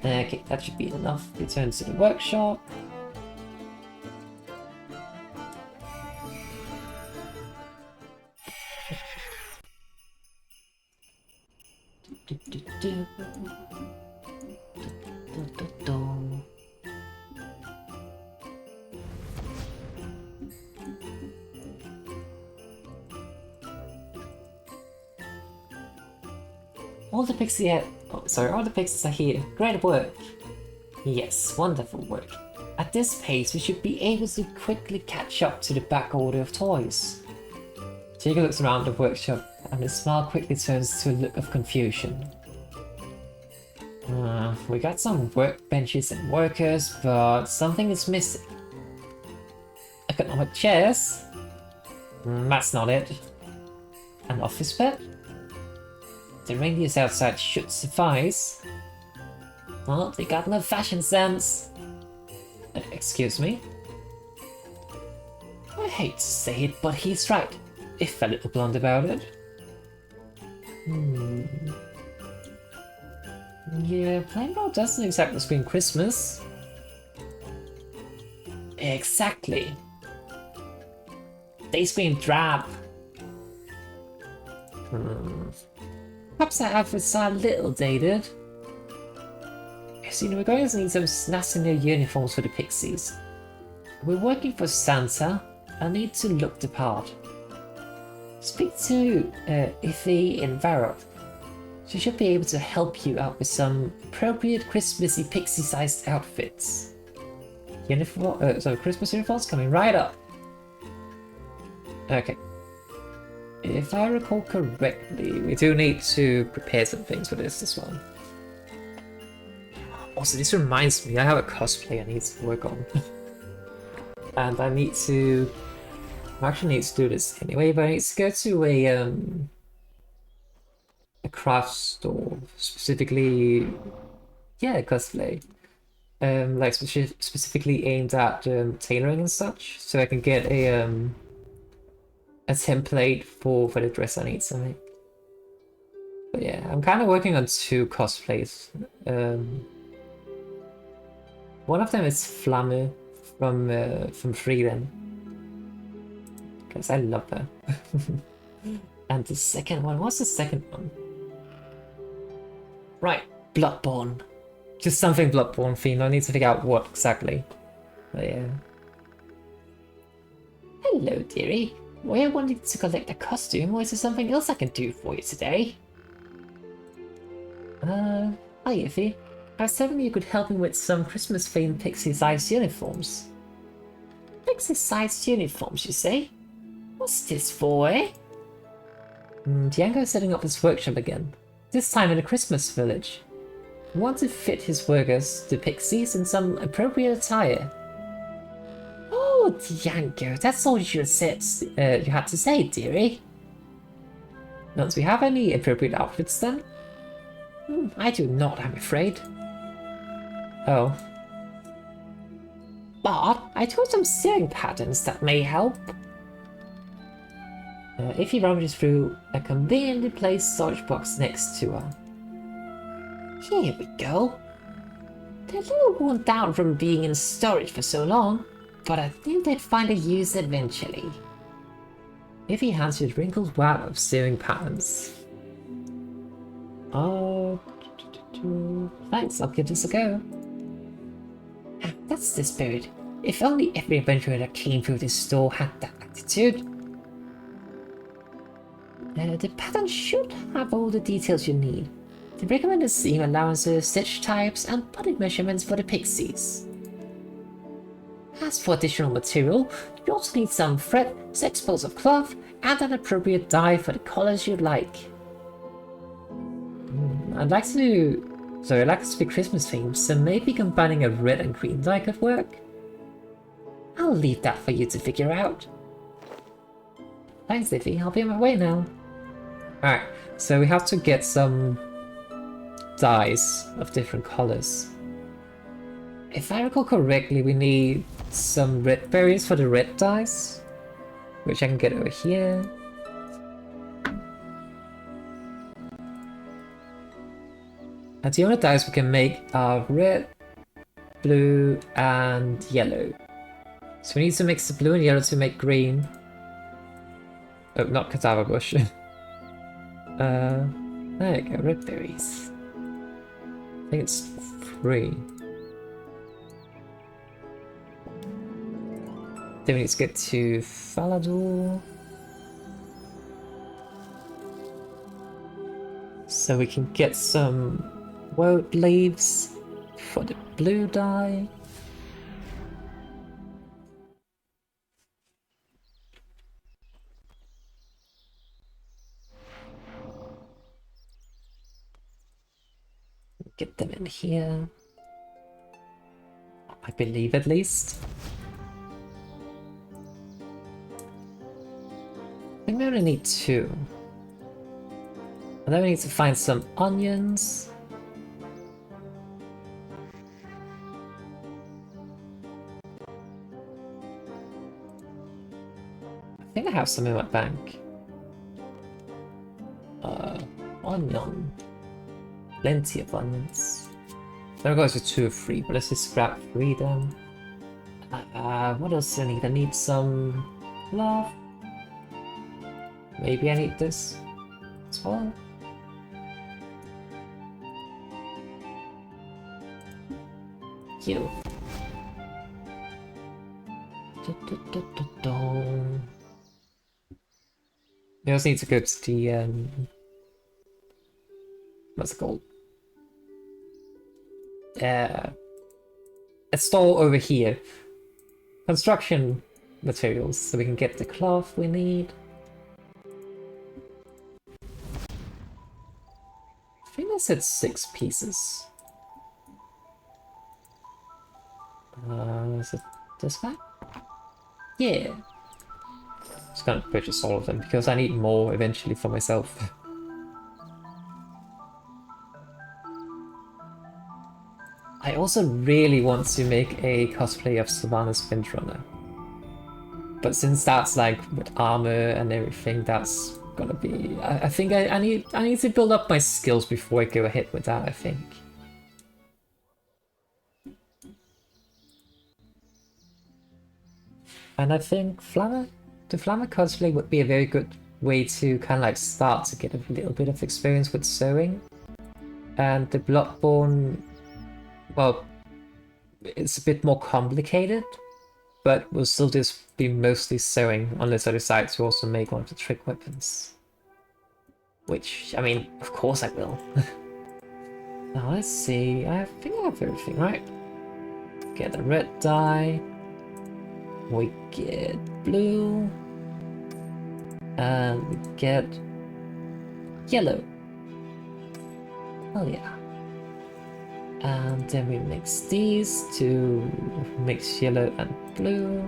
Okay, that should be enough. Return to the workshop. All the pixies are here. Great work. Yes, wonderful work. At this pace, we should be able to quickly catch up to the back order of toys. Jacob looks around the workshop, and his smile quickly turns to a look of confusion. We got some workbenches and workers, but something is missing. Economic chairs? That's not it. An office bed? The reindeers outside should suffice. Well, they got no fashion sense. Excuse me? I hate to say it, but he's right. If a little blunt about it. Yeah, Plainbow doesn't exactly scream Christmas. Exactly. They scream drab. Perhaps our outfits are a little dated. We're going to need some snazzy new uniforms for the pixies. We're working for Santa. I need to look the part. Speak to Iffy in Varrock. She should be able to help you out with some appropriate Christmassy pixie-sized outfits. Christmas uniforms coming right up. Okay. If I recall correctly, we do need to prepare some things for this as well. Also, this reminds me, I have a cosplay I need to work on. And I actually need to do this anyway, but I need to go to a craft store, specifically, yeah, cosplay. Like specifically aimed at tailoring and such, so I can get a template for the dress I need to make. But yeah, I'm kind of working on 2 cosplays. One of them is Flamme from Freeland, because I love her. And the second one, what's the second one? Right, Bloodborne. Just something Bloodborne themed. I need to figure out what exactly. But yeah. Hello, dearie. Were you wanting to collect a costume, or is there something else I can do for you today? Hi, Iffy. I was hoping you could help me with some Christmas-themed pixie-sized uniforms. Pixie-sized uniforms, you say? What's this for, eh? Django is setting up his workshop again. This time in a Christmas village. We want to fit his workers, the pixies, in some appropriate attire. Oh, Django, that's all you should have said. You had to say, dearie. Don't we have any appropriate outfits then? I do not, I'm afraid. Oh. But I told some sewing patterns that may help. If he rummages through a conveniently placed storage box next to her. Here we go. They're a little worn down from being in storage for so long, but I think they'd find a use eventually. If he hands you a wrinkled web of sewing patterns. Oh, thanks, I'll give this a go. That's the spirit. If only every adventurer that came through this store had that attitude. The pattern should have all the details you need. The recommended seam allowances, stitch types, and body measurements for the pixies. As for additional material, you also need some thread, 6 balls of cloth, and an appropriate dye for the colors you'd like. I'd like this to be Christmas themed, so maybe combining a red and green dye could work. I'll leave that for you to figure out. Thanks, Iffy. I'll be on my way now. Alright, so we have to get some dyes of different colors. If I recall correctly, we need some red berries for the red dyes, which I can get over here. And the only dyes we can make are red, blue, and yellow. So we need to mix the blue and yellow to make green. Oh, not cassava bush. There you go, red berries. I think it's 3. Then we need to get to Falador. So we can get some woad leaves for the blue dye. Get them in here. I believe at least. I think we only need 2. And then we need to find some onions. I think I have some in my bank. Onion. Plenty of onions. There goes with 2 or 3, but let's just grab 3 then. What else do I need? I need some love. Maybe I need this as well. You. We also need to go to the what's it called? A store over here. Construction materials, so we can get the cloth we need. I think I said 6 pieces. Is it this guy? Yeah. Just gonna purchase all of them because I need more eventually for myself. I also really want to make a cosplay of Savannah's Windrunner. But since that's like with armor and everything, that's gonna be... I think I need to build up my skills before I go ahead with that, I think. And I think the Flammer cosplay would be a very good way to kind of like start to get a little bit of experience with sewing. And the Bloodborne, well, it's a bit more complicated, but will still just be mostly sewing unless I decide to also make one of the trick weapons. Which, I mean, of course I will. Now let's see, I think I have everything, right? Get the red dye. We get blue. And we get yellow. Oh yeah. And then we mix these to mix yellow and blue.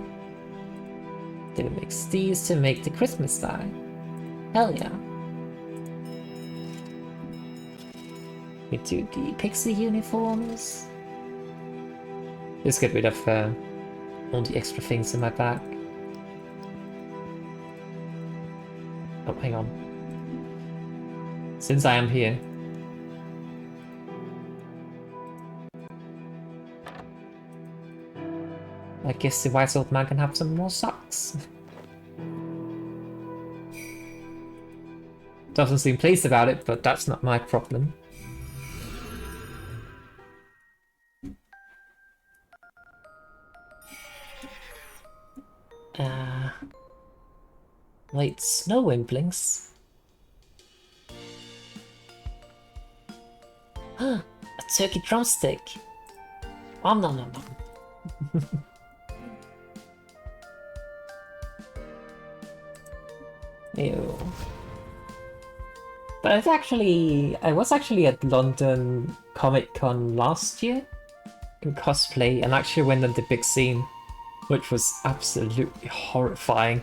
Then we mix these to make the Christmas dye. Hell yeah. We do the pixie uniforms. Just get rid of all the extra things in my bag. Oh, hang on. Since I am here. I guess the white old man can have some more socks. Doesn't seem pleased about it, but that's not my problem. Wait, snow wimplings? A turkey drumstick! Nom nom nom nom. Ew. But I was actually at London Comic Con last year in cosplay and actually went on the big scene, which was absolutely horrifying.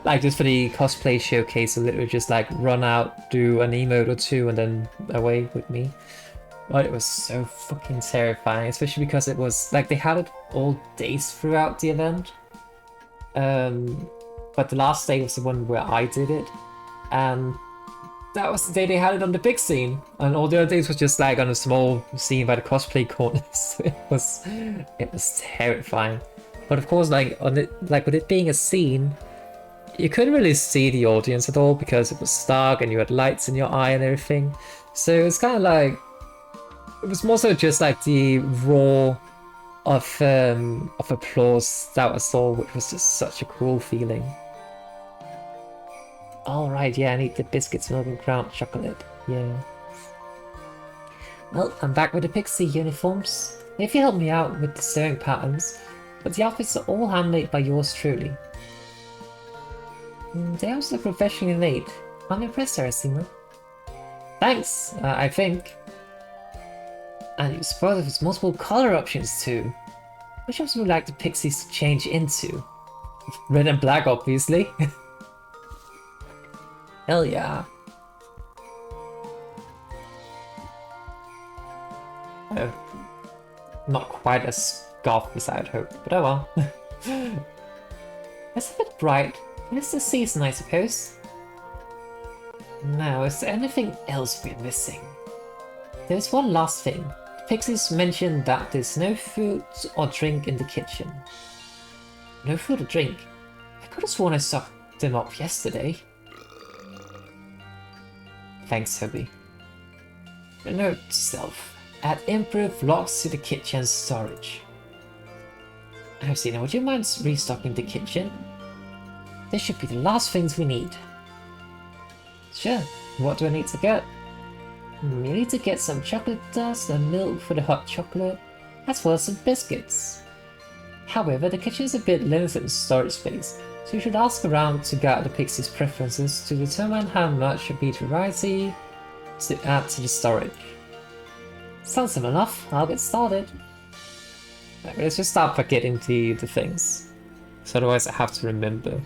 Like just for the cosplay showcase, I literally just like run out, do an emote or 2 and then away with me. But it was so fucking terrifying, especially because it was like they had it all days throughout the event. But the last day was the one where I did it, and that was the day they had it on the big scene, and all the other days was just like on a small scene by the cosplay corners. It was terrifying. But of course, like on it, like with it being a scene, you couldn't really see the audience at all because it was dark and you had lights in your eye and everything. So it's kind of like it was more so just like the raw of applause that I saw, which was just such a cool feeling. Alright, yeah, I need the biscuits, milk and ground chocolate. Yeah. Well, I'm back with the pixie uniforms. If you help me out with the sewing patterns, but the outfits are all handmade by yours truly. They also look professionally made. I'm impressed, Arazeena. Thanks, I think. And you suppose there's multiple color options too. Which else would you like the pixies to change into? Red and black, obviously. Hell yeah. Oh, not quite as goth as I'd hoped, but oh well. It's a bit bright. It's the season, I suppose. Now, is there anything else we're missing? There's one last thing. The pixies mentioned that there's no food or drink in the kitchen. No food or drink? I could have sworn I stocked them up yesterday. Thanks, Hubby. Note to self. Add improved locks to the kitchen's storage. Arazeena, would you mind restocking the kitchen? This should be the last things we need. Sure. What do I need to get? You need to get some chocolate dust and milk for the hot chocolate, as well as some biscuits. However, the kitchen is a bit limited in storage space, so you should ask around to gather the pixies' preferences to determine how much should be variety to add to the storage. Sounds simple enough. I'll get started. Right, let's just start by getting the things, so otherwise I have to remember.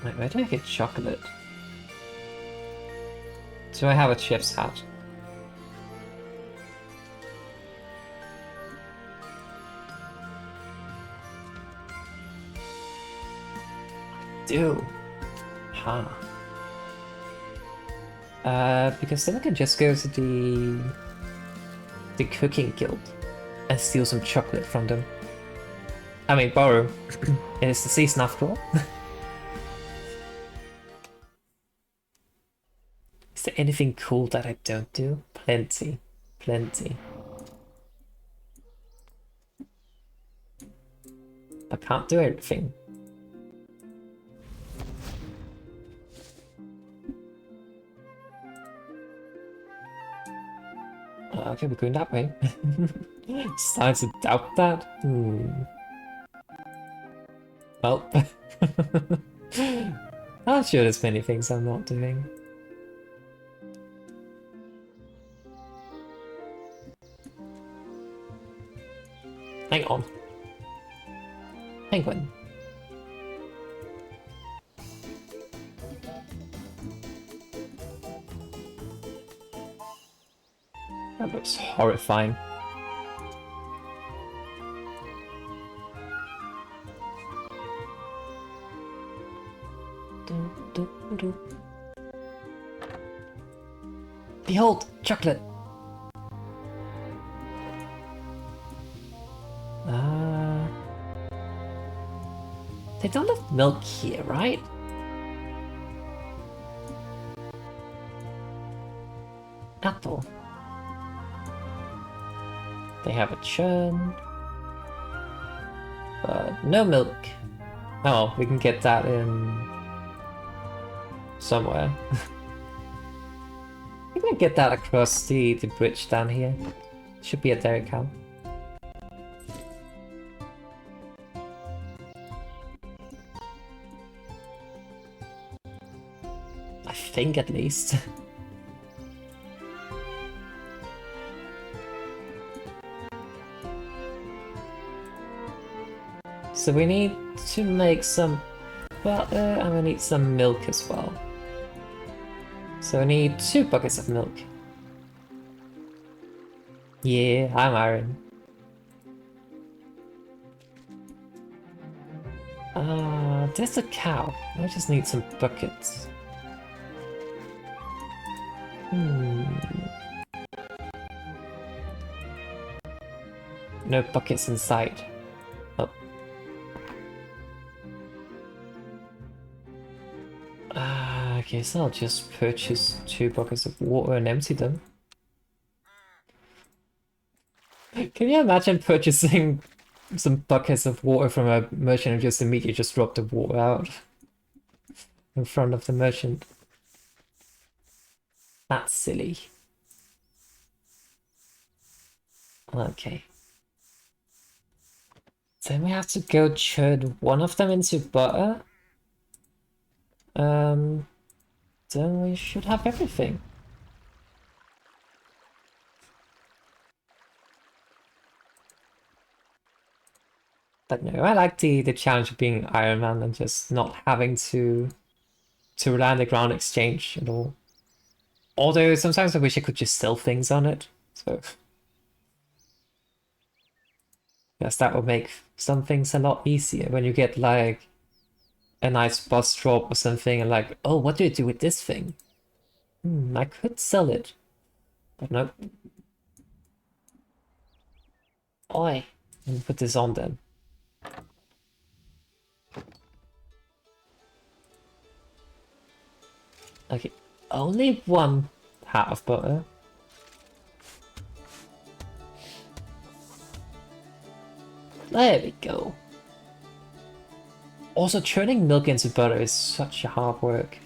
Wait, where do I get chocolate? Do I have a chef's hat? I do. Huh. Because then I can just go to the cooking guild and steal some chocolate from them. I mean, borrow. It is the season after all. Is there anything cool that I don't do? Plenty. Plenty. I can't do everything. Okay, we're going that way. Starting to doubt that. Well, I'm sure there's many things I'm not doing. Hang on. Penguin. That looks horrifying. Behold, chocolate! They don't have milk here, right? Apple. They have a churn. But no milk. Oh, we can get that in somewhere. We can get that across the bridge down here. Should be a dairy cow. I think at least. So we need to make some butter and we need some milk as well. So we need 2 buckets of milk. Yeah, I'm iron. There's a cow. I just need some buckets. No buckets inside. Oh. Okay, so I'll just purchase 2 buckets of water and empty them. Can you imagine purchasing some buckets of water from a merchant and just immediately just drop the water out in front of the merchant? That's silly. Okay. Then we have to go churn one of them into butter. Then we should have everything. But no, I like the challenge of being Iron Man and just not having to rely on the ground exchange at all. Although sometimes I wish I could just sell things on it. So yes, that would make some things a lot easier when you get like a nice boss drop or something and like, oh, what do you do with this thing? I could sell it. But no. Oi. Let me put this on then. Okay, only 1 hat of butter. There we go. Also, churning milk into butter is such a hard work.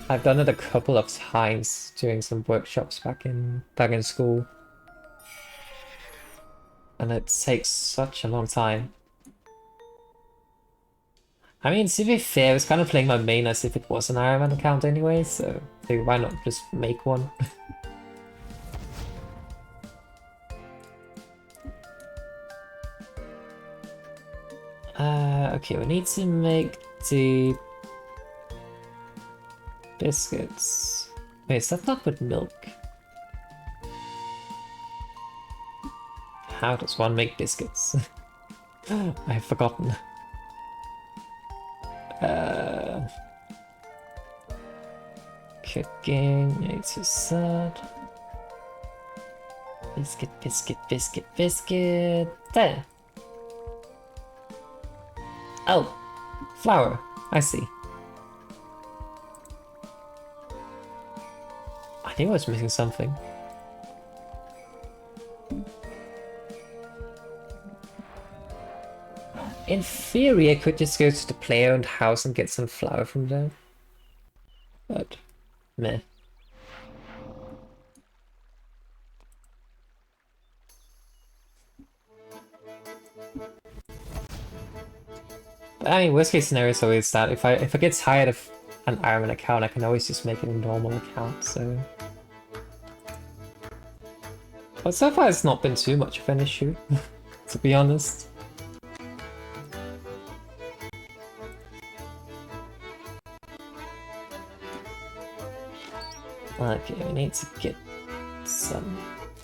I've done it a couple of times during some workshops back in school. And it takes such a long time. I mean, to be fair, I was kind of playing my main as if it was an Iron Man account anyway, so why not just make one? Okay, we need to make the biscuits. Wait, is that not with milk? How does one make biscuits? I've forgotten. Cooking, it's a sad. Biscuit, biscuit, biscuit, biscuit. There. Oh, flour. I see. I knew I was missing something. In theory, I could just go to the player-owned house and get some flour from there. But, meh. But I mean, worst case scenario is always that if I get tired of an Iron Man account, I can always just make it a normal account, so... But so far it's not been too much of an issue, to be honest. Okay, we need to get some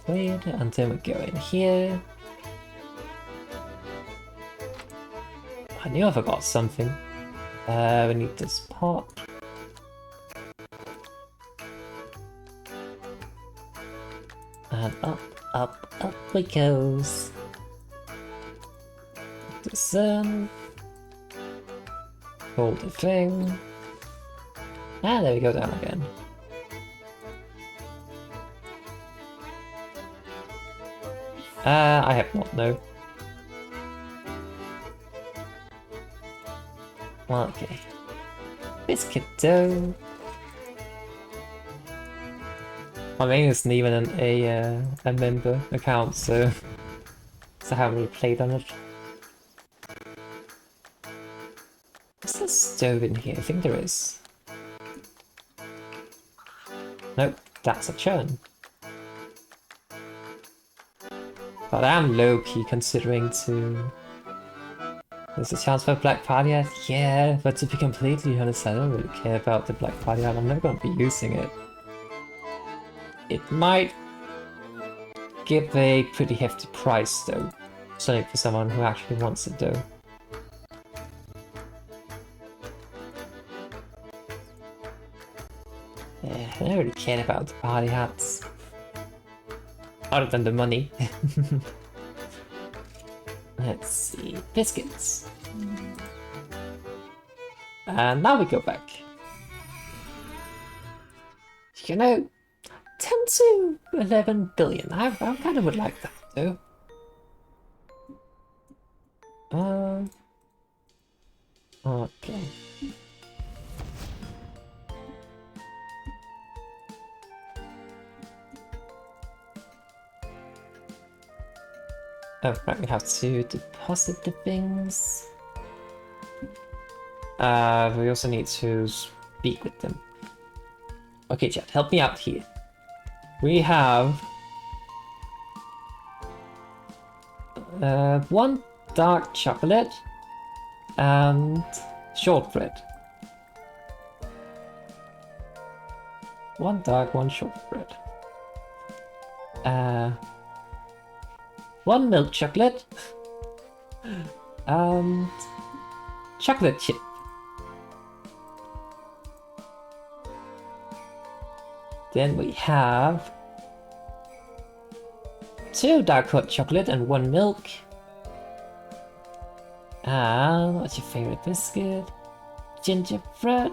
wood, and then we go in here. I knew I forgot something. We need this pot. And up, up, up we goes. Put this in. Hold the thing. And there we go, down again. I have not, no. Okay. Biscuit dough. My main isn't even a member account, so I haven't really played on it. Is there a stove in here? I think there is. Nope, that's a churn. But I am low-key considering to... There's a chance for a Black Party ad? Yeah, but to be completely honest, I don't really care about the Black Party ad. I'm never going to be using it. It might give a pretty hefty price though. Something for someone who actually wants it though. I don't really care about the party hats. Other than the money. Let's see. Biscuits. And now we go back. You know, 10 to 11 billion. I kind of would like that, though. Okay. Oh, right, we have to deposit the things. We also need to speak with them. Okay, chat, help me out here. We have... one dark chocolate and shortbread. One dark, one shortbread. One milk chocolate and chocolate chip. Then we have 2 dark hot chocolate and 1 milk. And what's your favorite biscuit? Gingerbread.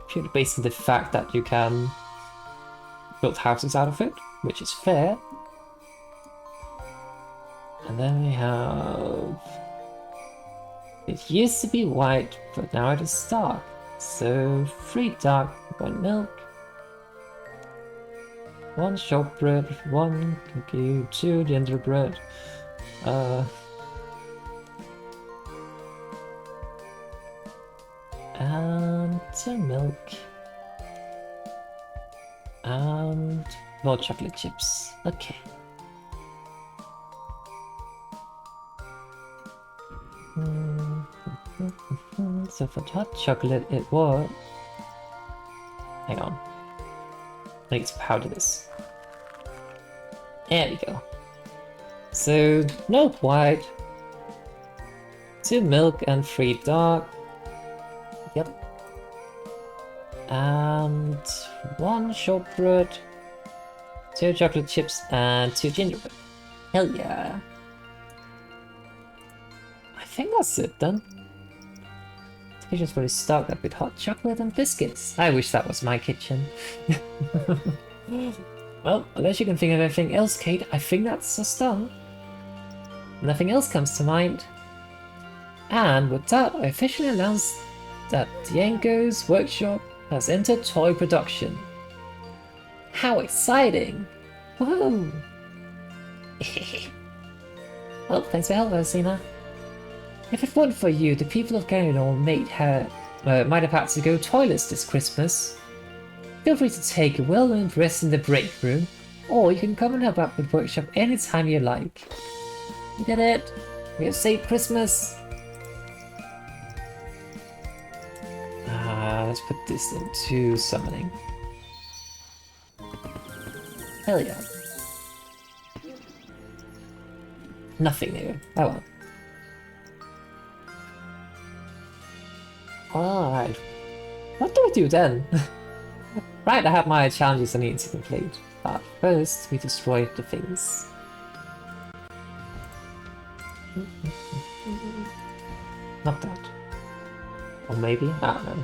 Purely based on the fact that you can build houses out of it, which is fair. And then we have... It used to be white, but now it is dark. So 3 dark, 1 milk. 1 shortbread, 1 cookie, 2 gingerbread. And 2 milk. And more chocolate chips. Okay. So for hot chocolate it was... Hang on. I need to powder this. There we go. So, no white. 2 milk and 3 dark. Yep. And 1 shortbread. 2 chocolate chips and 2 gingerbread. Hell yeah. I think that's it then. The kitchen's fully stocked up with hot chocolate and biscuits. I wish that was my kitchen. Well, unless you can think of anything else, Kate, I think that's us done. Nothing else comes to mind. And with that, I officially announce that Diengo's workshop has entered toy production. How exciting! Woohoo! Well, thanks for help, Arazeena. If it weren't for you, the people of Garinor might have had to go toilets this Christmas. Feel free to take a well-earned rest in the break room, or you can come and help out with workshop anytime you like. We did it! We have saved Christmas! Let's put this into summoning. Hell yeah. Nothing new. Oh well. Alright. What do we do then? Right, I have my challenges I need to complete. But first, we destroy the things. Not that. Or maybe? I don't know.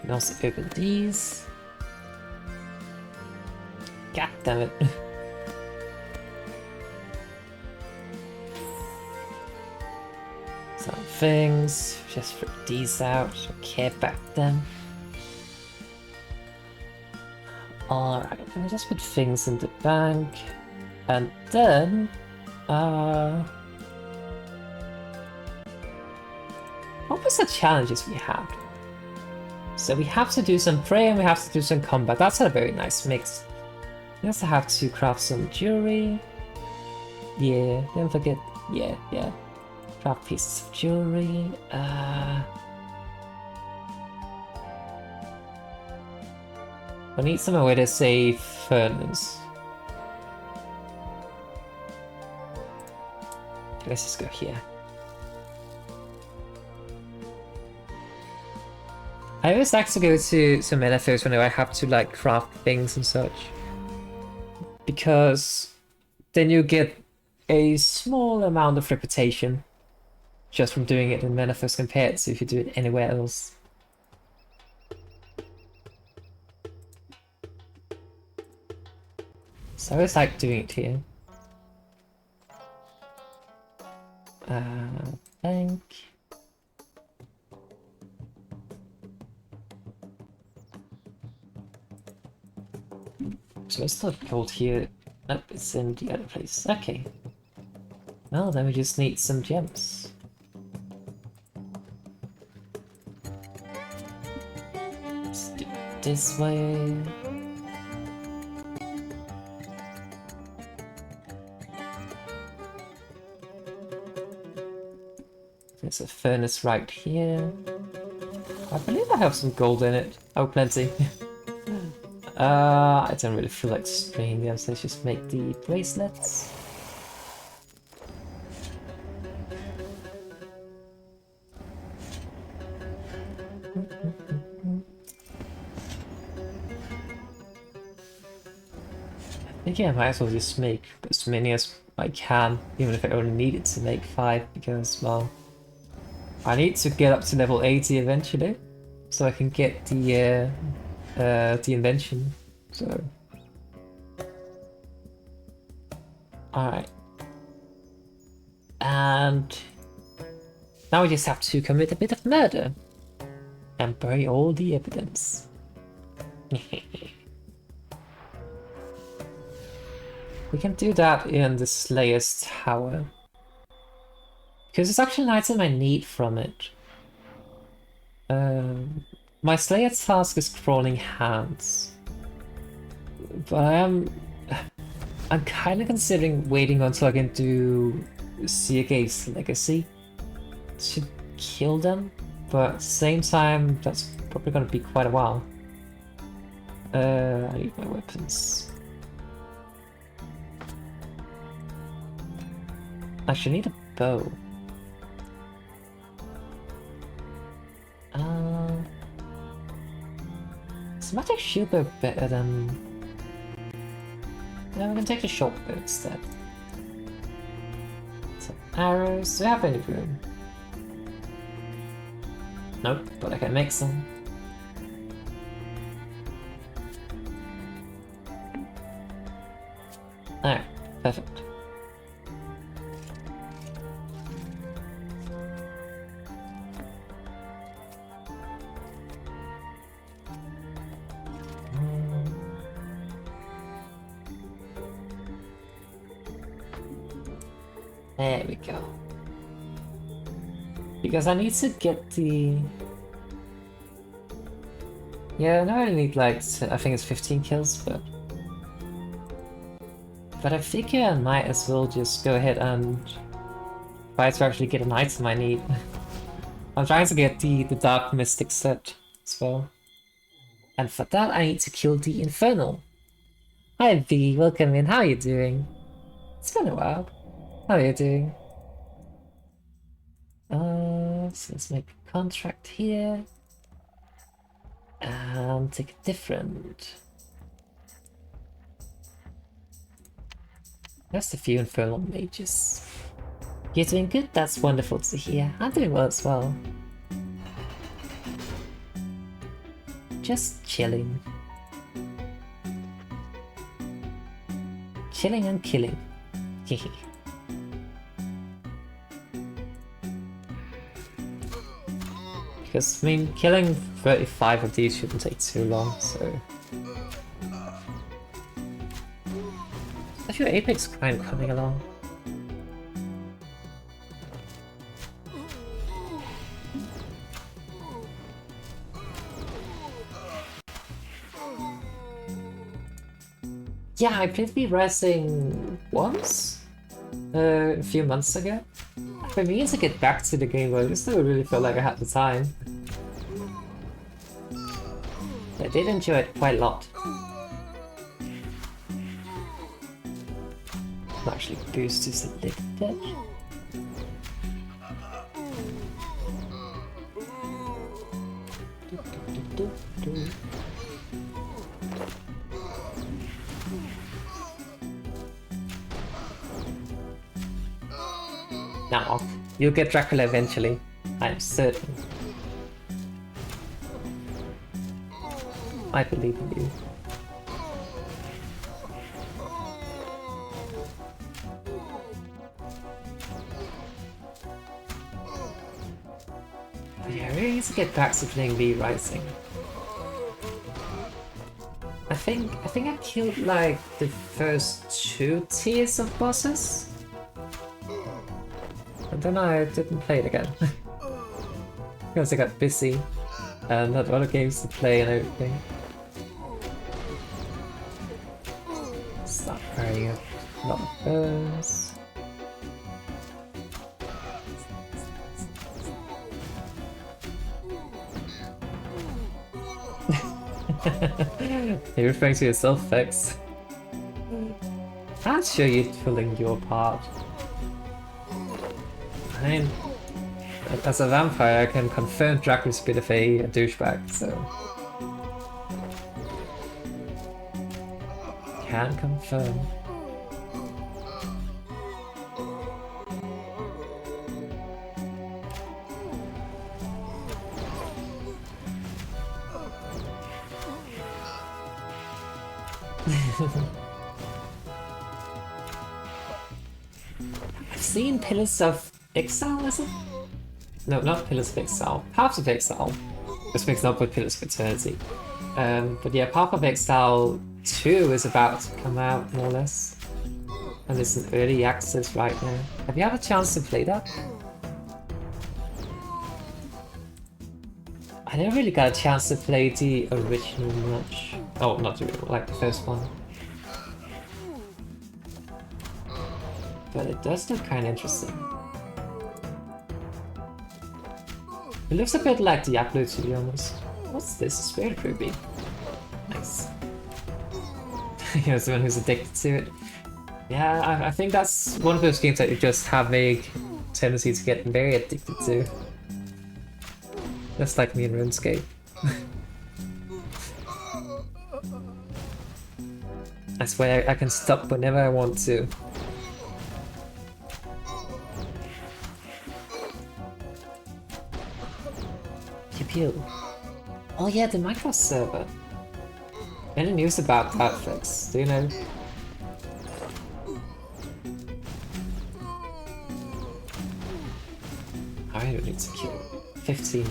We can also open these. God damn it. Some things. Just throw these out. Don't care about them. Alright, let me just put things in the bank. And then... what was the challenges we had? So we have to do some prayer and we have to do some combat. That's a very nice mix. We also have to craft some jewelry. Yeah, don't forget. Yeah. Craft pieces of jewelry. We need somewhere where there's a furnace. Let's just go here. I always like to go to some Menethos whenever I have to like craft things and such. Because then you get a small amount of reputation just from doing it in Menethos compared to if you do it anywhere else. So I always like doing it here. I think. So it's not gold here. Nope, it's in the other place. Okay. Well, then we just need some gems. Let's do it this way. There's a furnace right here. I believe I have some gold in it. Oh, plenty. I don't really feel like spraying them, so let's just make the bracelets. I think I might as well just make as many as I can, even if I only needed to make 5, because, well, I need to get up to level 80 eventually, so I can get the invention, so... Alright. And... now we just have to commit a bit of murder. And bury all the evidence. We can do that in the Slayer's Tower. Because it's actually an item I need from it. My Slayer task is Crawling Hands. But I'm kind of considering waiting until I can do Seagate's Legacy to kill them, but at the same time, that's probably going to be quite a while. I need my weapons. Actually, I need a bow. Is magic shield bow better than... no, we can take the short bow instead. Some arrows. Do I have any room? Nope, but I can make some. Alright, perfect. There we go. Because I need to get the... yeah, now I need like, I think it's 15 kills, but... but I figure I might as well just go ahead and try to actually get an item I need. I'm trying to get the Dark Mystic set as well. And for that I need to kill the Infernal. Hi V, welcome in, how are you doing? It's been a while. How are you doing? So let's make a contract here. And take a different. Just a few Infernal Mages. You're doing good? That's wonderful to hear. I'm doing well as well. Just chilling. Chilling and killing. Hehe. Because, I mean, killing 35 of these shouldn't take too long, so... How's your Apex grind coming along? Yeah, I played the Rising once? A few months ago. For me to get back to the game, but I just never really felt like I had the time. I did enjoy it quite a lot. Actually boost is a little bit. Now, you'll get Dracula eventually. I'm certain. I believe in you. But yeah, I really need to get back to playing V-Rising. I think I killed like the first 2 tiers of bosses. And then I didn't play it again. Because I got busy and had other games to play and everything. Start carrying up a lot of those. You're referring to yourself, Vex. I'll show you pulling your part. I mean, as a vampire, I can confirm Dracula's a bit of a douchebag, so... Can confirm. I've seen Pillars of Exile, is it? No, not Pillars of Exile. Paths of Exile. This mixed up with Pillars of Eternity. But yeah, Path of Exile 2 is about to come out, more or less. And it's in early access right now. Have you had a chance to play that? I never really got a chance to play the original much. Oh, not the original, like the first one. But it does look kind of interesting. It looks a bit like Diablo, to be honest. What's this? A spirit ruby. Nice. You're someone who's addicted to it. Yeah, I think that's one of those games that you just have a tendency to get very addicted to. Just like me in RuneScape. I swear I can stop whenever I want to. Pew pew. Oh yeah, the Minecraft server. Any news about that, Flex? Do you know? I don't need to kill 15.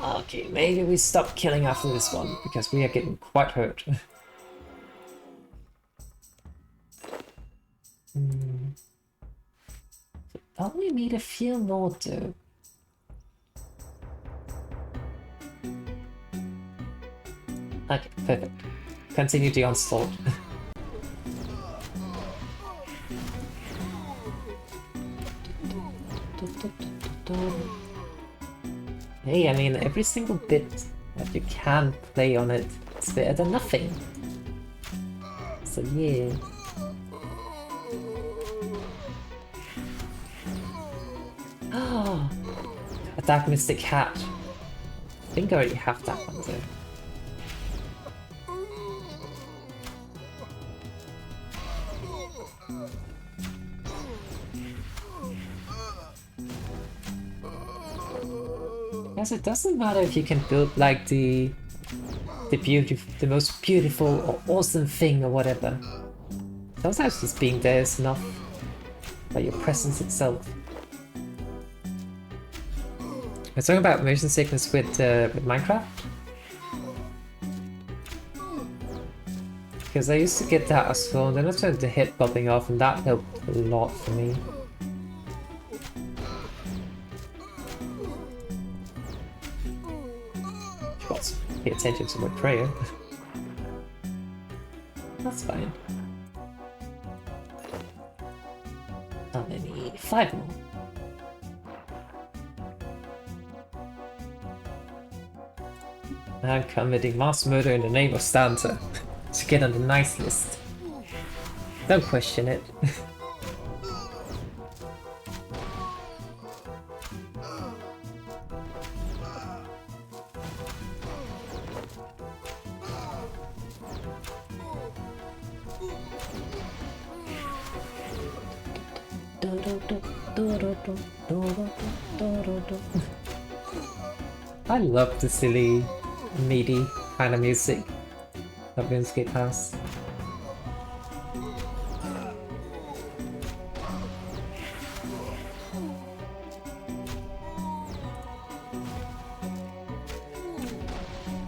Okay, maybe we stop killing after this one, because we are getting quite hurt. Don't we need a few more though? Okay, perfect. Continue the onslaught. Hey, I mean, every single bit that you can play on it is better than nothing. So yeah. Oh, a Dark Mystic hat. I think I already have that one though. Yes, it doesn't matter if you can build like the most beautiful or awesome thing or whatever. Sometimes just being there is enough. Like your presence itself. We're talking about motion sickness with Minecraft. Because I used to get that as well, and then I turned the hit popping off, and that helped a lot for me. Got pay attention to my prayer. That's fine. How many? 5 more. I'm committing mass murder in the name of Santa to get on the nice list. Don't question it. I love the silly, meaty kind of music that RuneScape has.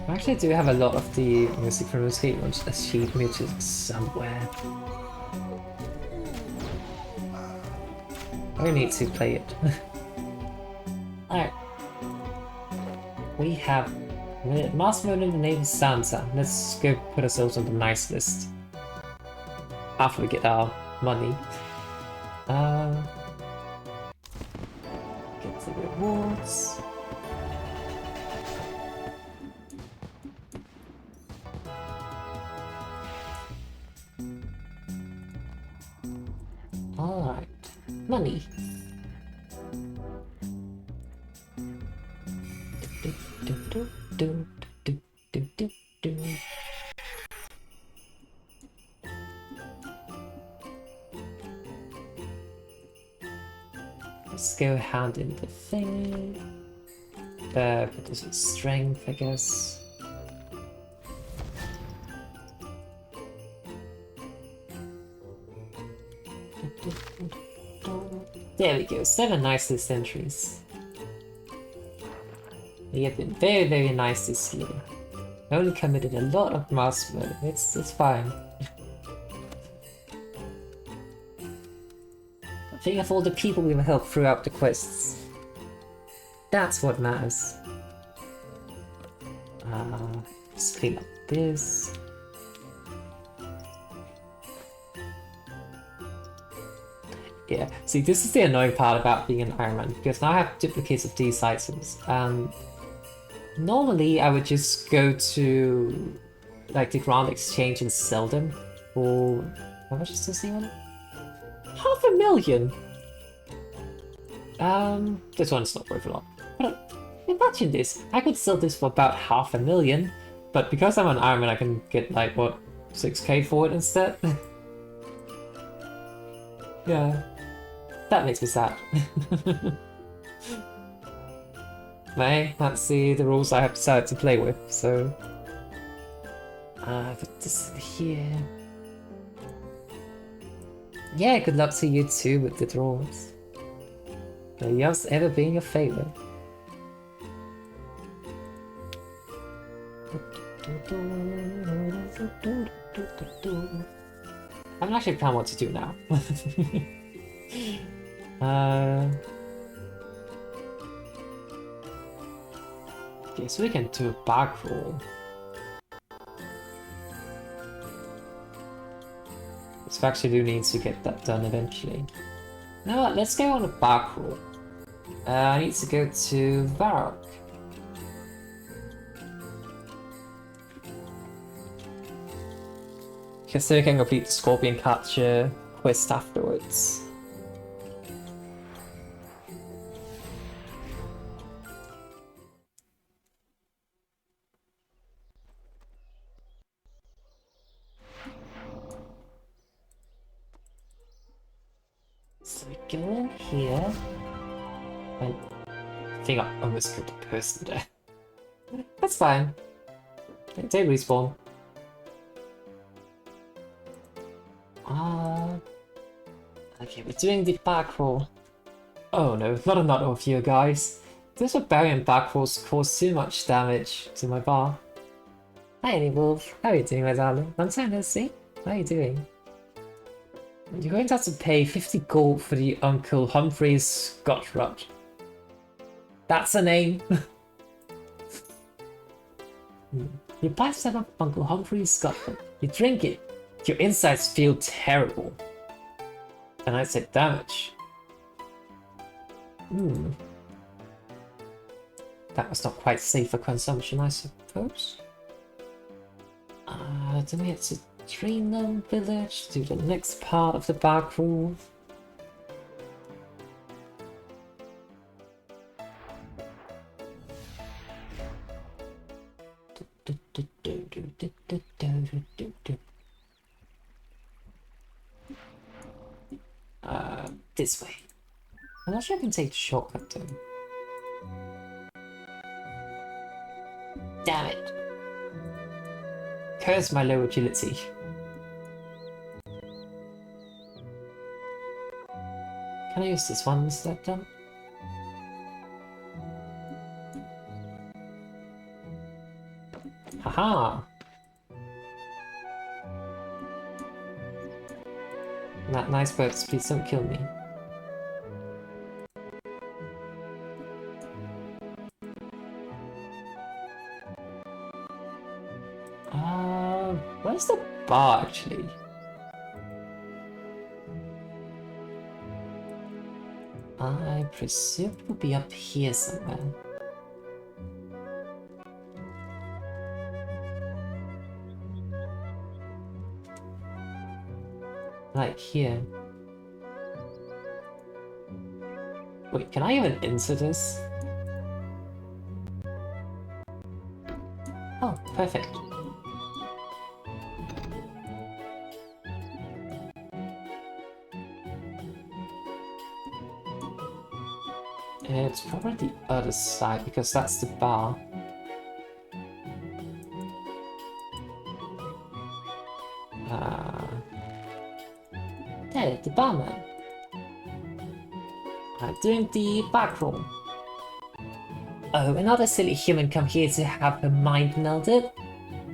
I actually do have a lot of the music from RuneScape on sheet music somewhere. I need to play it. Alright. We have mass murder in the name of Santa. Let's go put ourselves on the nice list. After we get our money. Get the rewards. Alright. Money. Let's go hand in the thing. But this is strength, I guess. There we go, 7 nice list entries. We have been very, very nice this year. Only committed a lot of mass murder. It's fine. Think of all the people we've helped throughout the quests. That's what matters. Let's clean up this. Yeah, see, this is the annoying part about being an Iron Man, because now I have duplicates of these items, and normally I would just go to like the Grand Exchange and sell them for... how much is this even? 500,000! This one's not worth a lot. But imagine this, I could sell this for about 500,000, but because I'm an Iron Man I can get like, what, 6k for it instead? Yeah. That makes me sad. But hey, that's the rules I have decided to play with, so... put this here... Yeah, good luck to you too with the draws. May yours ever be in your favor. I'm actually planning what to do now. Okay, so we can do a back roll. So actually do need to get that done eventually. You know what, let's go on a back roll. I need to go to Varrock. Because then we can complete the Scorpion Catcher quest afterwards. So we go in here. I think I almost killed a person there. That's fine. They respawn. Okay, we're doing the back roll. Oh no, not another of you guys. Those barbarian back rolls cause too much damage to my bar. Hi Wolf, how are you doing my darling? Long time no see. How are you doing? You're going to have to pay 50 gold for the Uncle Humphrey's Scotch Rod. That's a name. You buy some of Uncle Humphrey's Scotch Rod, you drink it, your insides feel terrible. And I said damage. Hmm. That was not quite safe for consumption, I suppose. Then we have to train them village to the next part of the back room. This way. I'm not sure I can take the shortcut though. Damn it! Curse my low agility. Can I use this one instead then? Haha! Nice birds, please don't kill me. Where's the bar actually? I presume it will be up here somewhere. Like here. Wait, can I even enter this? Oh, perfect. It's probably the other side because that's the bar. There, the barman. Doing the back room. Oh, another silly human come here to have her mind melded?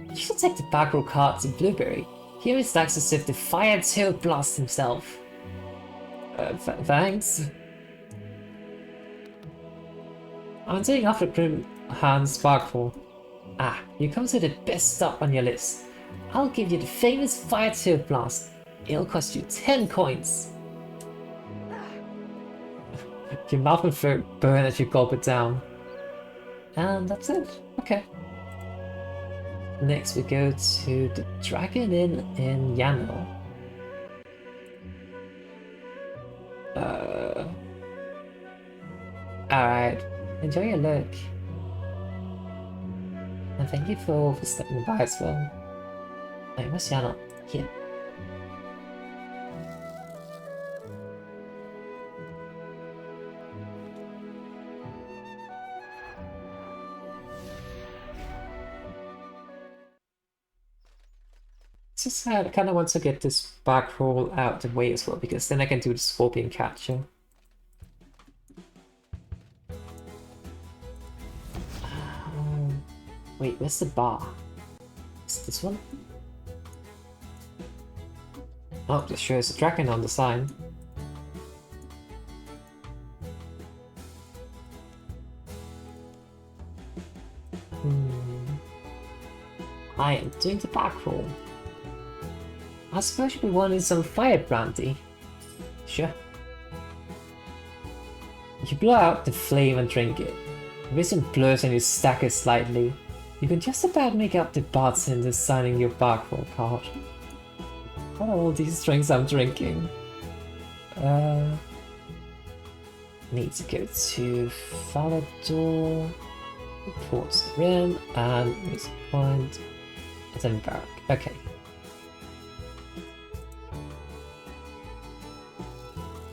You should take the back row card to Blueberry. He always likes as if the fire tail blast himself. Thanks. I'm taking off the Grim Hand Sparkle. Ah, you come to the best stop on your list. I'll give you the famous fire tail blast. It'll cost you 10 coins. Your mouth and throat burn as you gulp it down. And that's it. Okay. Next we go to the Dragon Inn in Yano. Alright. Enjoy your look. And thank you for stepping by as well. Wait, where's Yano? Here. Just I kind of want to get this back roll out the way as well, because then I can do the scorpion catcher. Wait, where's the bar? Is this one? Oh, there sure is a dragon on the sign. I am doing the back roll. I suppose you'll be wanting some fire brandy. Sure. You blow out the flame and drink it. With some blurs and you stack it slightly. You can just about make out the bartender signing your back roll card. What are all these drinks I'm drinking? Need to go to Falador, towards the rim, and Miss Point, and then Barrack. Okay.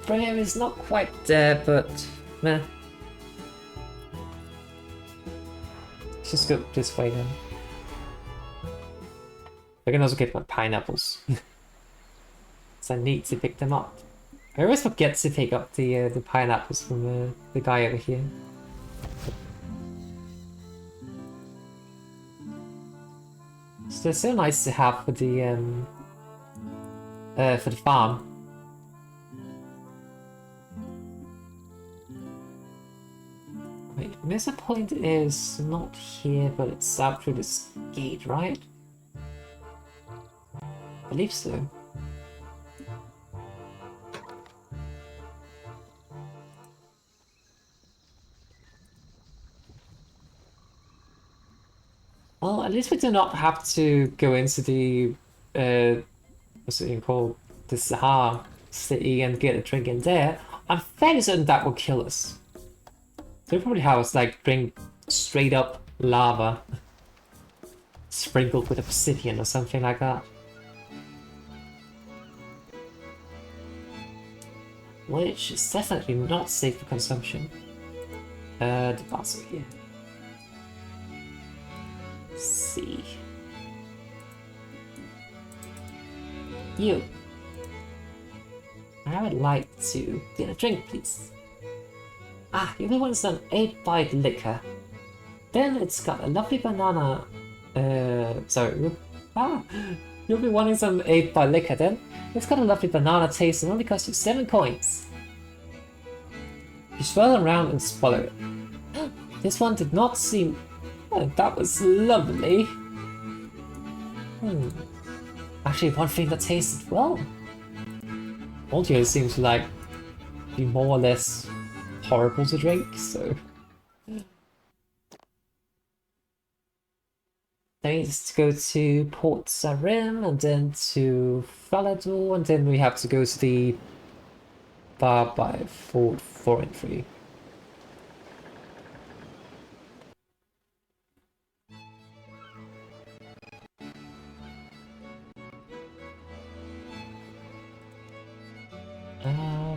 Brimhaven is not quite there, but meh. Let's just go this way then. I can also get my pineapples. So I need to pick them up. I always forget to pick up the pineapples from the guy over here. So they're so nice to have for the farm. Wait, Mesa Point is not here, but it's out through this gate, right? I believe so. at least we do not have to go into the what's it called, the Sahara city and get a drink in there. I'm fairly certain that will kill us. They probably have us like bring straight up lava sprinkled with obsidian or something like that. Which is definitely not safe for consumption. The boss over here. Let's see. You. I would like to get a drink, please. Ah, you may want some 8-bite liquor. Then it's got a lovely banana. You'll be wanting some 8-bite liquor then. It's got a lovely banana taste and only costs you 7 coins. You swirl around and swallow it. This one did not seem... Oh, that was lovely. Actually, one thing that tasted well. Audio seems to like be more or less horrible to drink, so... Then we just go to Port Sarim and then to Falador, and then we have to go to the bar by Fort 4 and 3.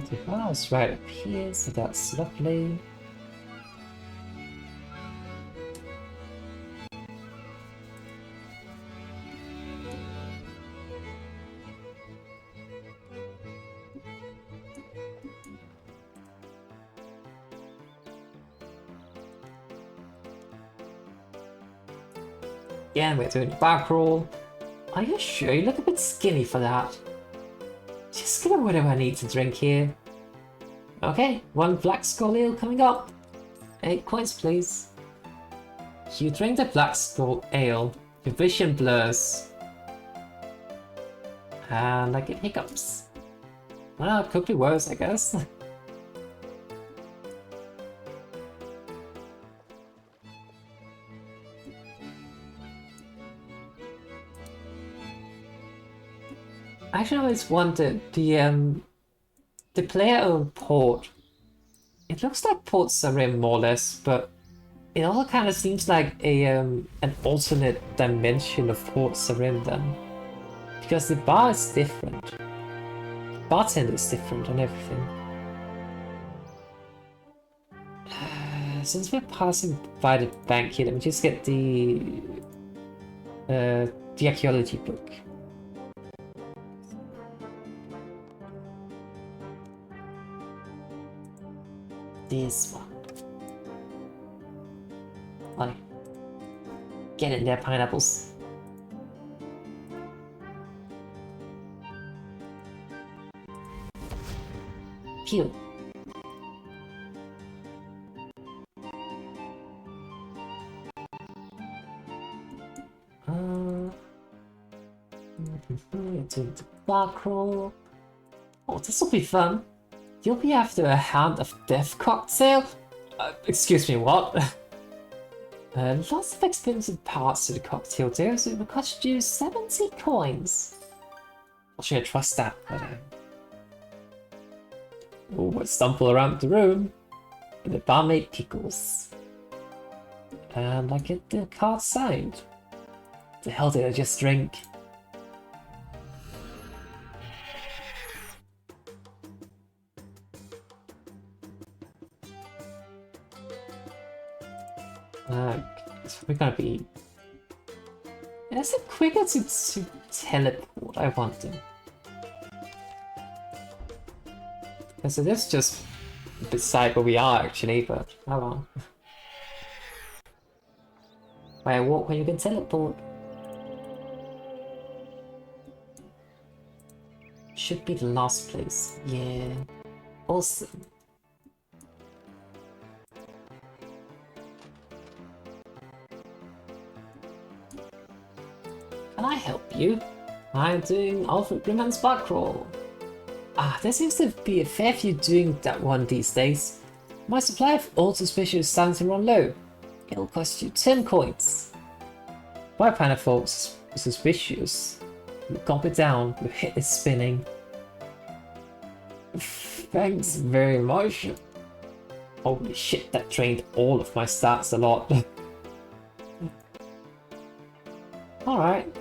The bar is right up here, so that's lovely. Again, we're doing bar crawl. Are you sure? You look a bit skinny for that. Just get whatever I need to drink here. Okay, 1 black skull ale coming up. 8 coins, please. You drink the black skull ale, your vision blurs. And I get hiccups. Well, it could be worse, I guess. Actually, I always wondered, the player-owned port, it looks like Port Sarim more or less, but it also kind of seems like a an alternate dimension of Port Sarim then. Because the bar is different. The bartender is different and everything. Since we're passing by the bank here, let me just get the archaeology book. This one. Like, get in there, pineapples. Pew. Into the bar crawl. Oh, this will be fun. You'll be after a Hand of Death cocktail? Excuse me, what? Lots of expensive parts to the cocktail there, so it will cost you 70 coins. Not sure I trust that, but oh, I stumble around the room. And the barmaid pickles. And I get the card signed. The hell did I just drink? It's probably gonna be... Is it quicker to teleport? I wonder. And so this is just beside where we are actually, but oh well. Why walk when you can teleport? Should be the last place. Yeah. Awesome. Can I help you? I'm doing Alfred Grimman's bar crawl. Ah, there seems to be a fair few doing that one these days. My supply of old suspicious is starting to run low. It'll cost you 10 coins. White Panther folks is suspicious. We got it down, the hit is spinning. Thanks very much. Holy shit, that drained all of my stats a lot. Alright.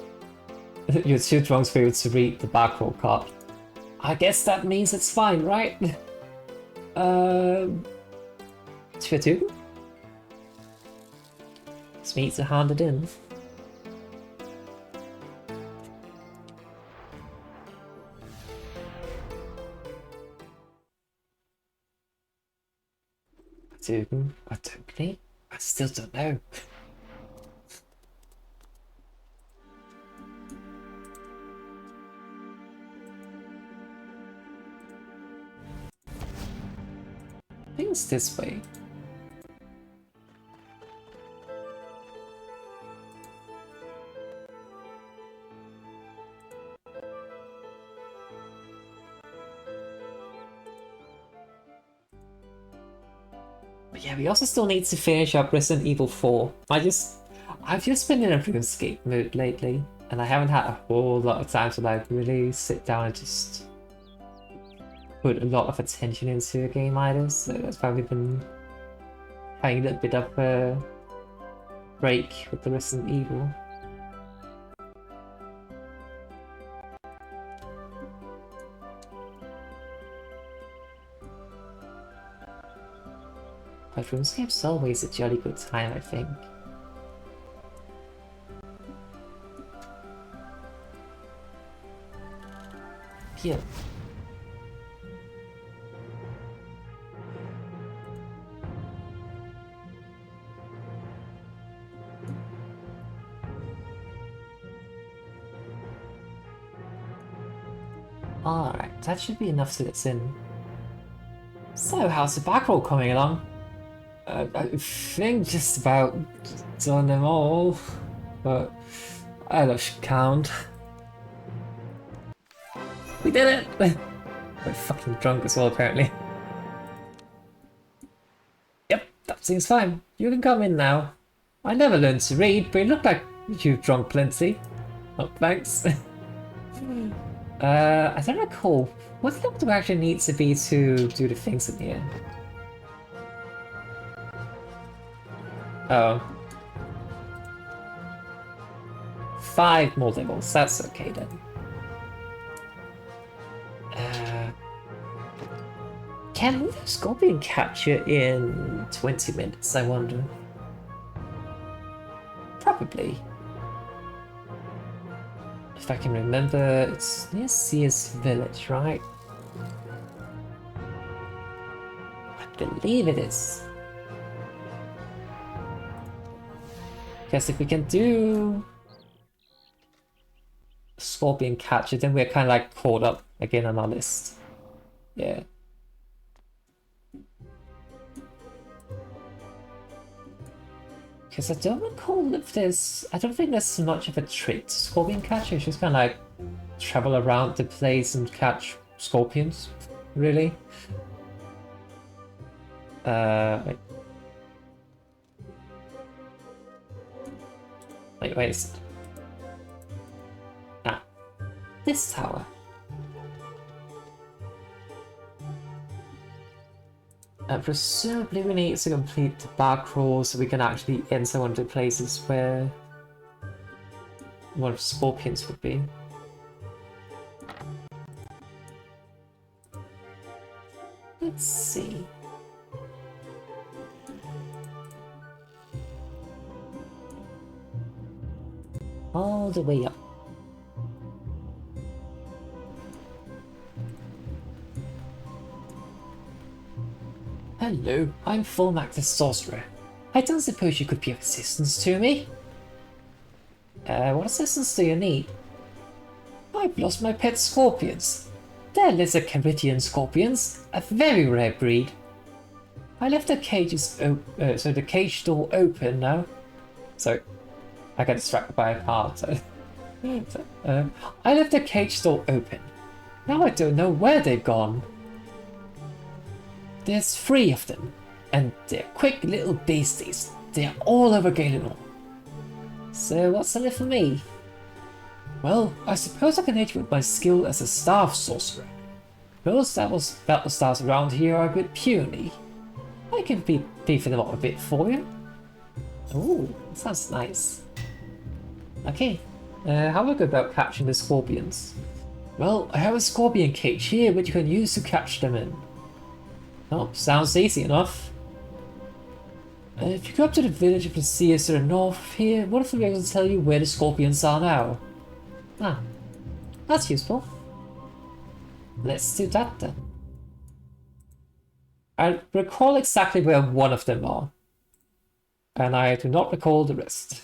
You're too drunk for you to read the back row card. I guess that means it's fine, right? VTuber? It's me to hand it in. VTuber? I don't know. I still don't know. I think it's this way. But yeah, we also still need to finish up Resident Evil 4. I've just been in a RuneScape mood lately, and I haven't had a whole lot of time to like really sit down and just put a lot of attention into a game either, so that's probably been having a little bit of a break with the Resident Evil. But RuneScape's always a jolly good time, I think. Here. Alright, that should be enough to get in. So, how's the back roll coming along? I think just about done them all, but I lost count. We did it! We're fucking drunk as well, apparently. Yep, that seems fine. You can come in now. I never learned to read, but it looked like you've drunk plenty. Oh, thanks. I don't recall. What level do I actually need to be to do the things in here? Oh. 5 more levels, that's okay then. Can we Scorpion capture in 20 minutes, I wonder? Probably. If I can remember, it's near Sears Village, right? I believe it is. Because if we can do Scorpion capture, then we're kind of like caught up again on our list. Yeah. Because I don't recall if there's... I don't think there's much of a trick to Scorpion catcher. It's just kind of like travel around the place and catch scorpions, really. Wait. Wait a second. Ah, this tower. Presumably we need to complete the back crawl so we can actually enter one of the places where one of the scorpions would be. Let's see. All the way up. Hello, I'm Formac the Sorcerer. I don't suppose you could be of assistance to me? What assistance do you need? I've lost my pet scorpions. They're lesser Caridian scorpions, a very rare breed. I left the the cage door open now. So, I got distracted by a car. I left the cage door open. Now I don't know where they've gone. There's 3 of them, and they're quick little beasties. They're all over Galenor. So what's in it for me? Well, I suppose I can hit you with my skill as a staff sorcerer. Those battle stars around here are a bit puny. I can beefing them up a bit for you. Ooh, that sounds nice. Okay, how do I go about catching the scorpions? Well, I have a scorpion cage here which you can use to catch them in. Oh, sounds easy enough. If you go up to the village of the seers to the north of here, one of them will be able to tell you where the scorpions are now. Ah, that's useful. Let's do that then. I recall exactly where one of them are. And I do not recall the rest.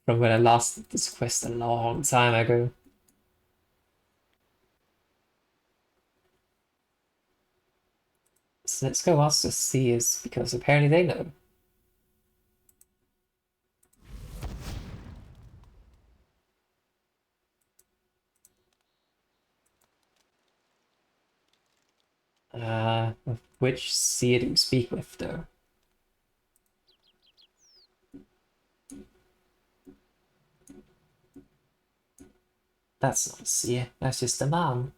From when I last did this quest a long time ago. So let's go ask the seers, because apparently they know. Which seer do we speak with, though? That's not a seer, that's just a man.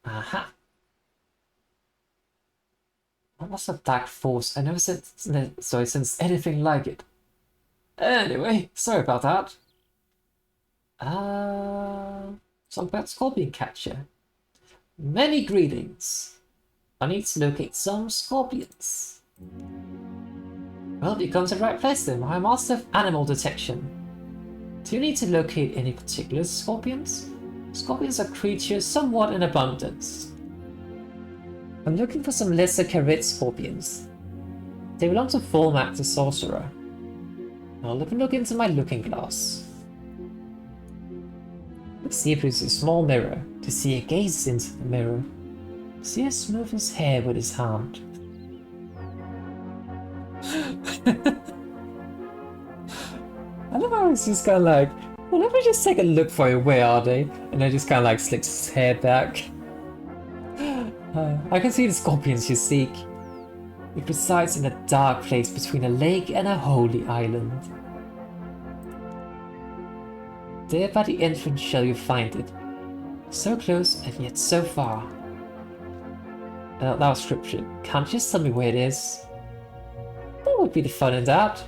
Aha! What was a dark force? I never sensed anything like it. Anyway, sorry about that. Talk about scorpion catcher. Many greetings. I need to locate some scorpions. Well, you come to the right place then. I'm master of animal detection. Do you need to locate any particular scorpions? Scorpions are creatures somewhat in abundance. I'm looking for some lesser carrot scorpions. They belong to Volmac the sorcerer. I'll look into my looking glass. The seer produces a small mirror. The seer gazes into the mirror. The seer smooths his hair with his hand. I love how it's just kind of like, well, let me just take a look for you, where are they? And then just kind of like slicks his hair back. I can see the scorpions you seek. It resides in a dark place between a lake and a holy island. There by the entrance shall you find it. So close and yet so far. That was scripture. Can't you just tell me where it is? What would be the fun in that?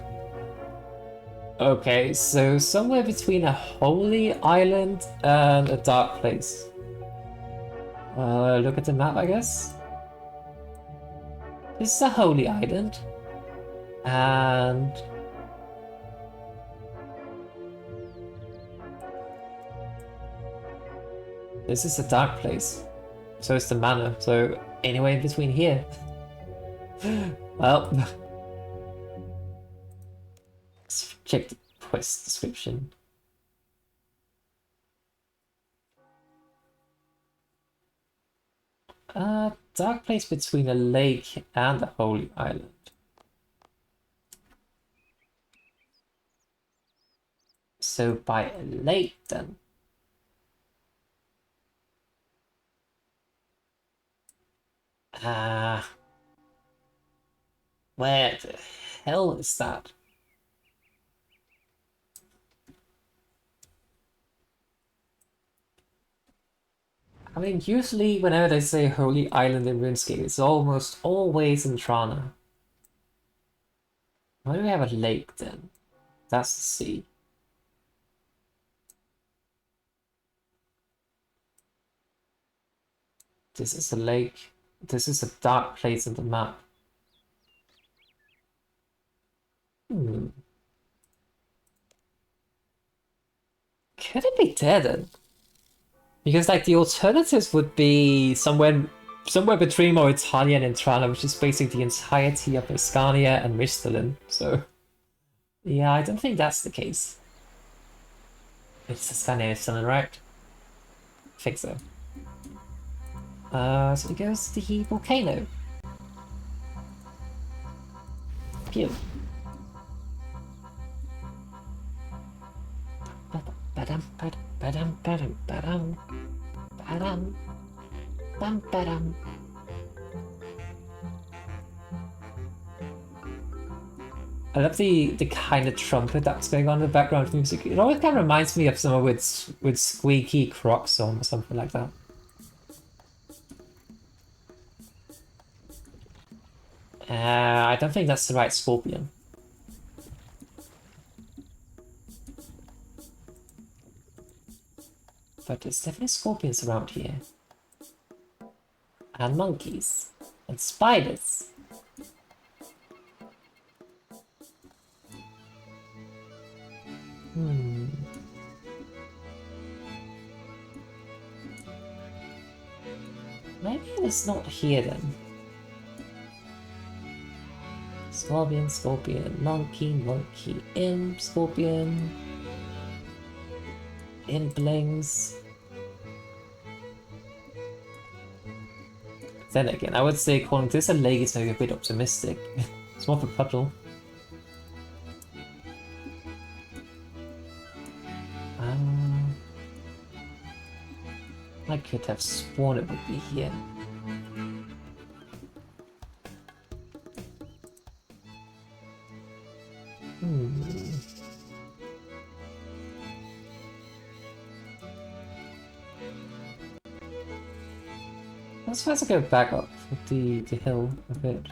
Okay, so somewhere between a holy island and a dark place. Look at the map, I guess. This is a holy island. And this is a dark place. So it's the manor. So anywhere in between here. Well, let's check the quest description. Dark place between a lake and a holy island. So by a lake then. Where the hell is that? I mean, usually whenever they say Holy Island in RuneScape, it's almost always in Trana. Why do we have a lake then? That's the sea. This is a lake. This is a dark place in the map. Could it be there then? Because like the alternatives would be somewhere between Mauritania and Trana, which is basically the entirety of Escania and Misthalin. So yeah, I don't think that's the case. It's Escania and Misthalin, right? I think so. So it goes to the volcano. Pew. Badam badam badam badam badam badam badam badam. I love the kind of trumpet that's going on in the background music. It always kind of reminds me of someone with squeaky Crocs on or something like that. I don't think that's the right scorpion. But there's definitely scorpions around here. And monkeys. And spiders. Maybe it's not here then. Scorpion, scorpion, monkey, monkey, imp, scorpion. Implings. Then again, I would say calling this a lake is maybe a bit optimistic. It's more of a puddle. I could have sworn it would be here. Let's try to go back up the hill a bit.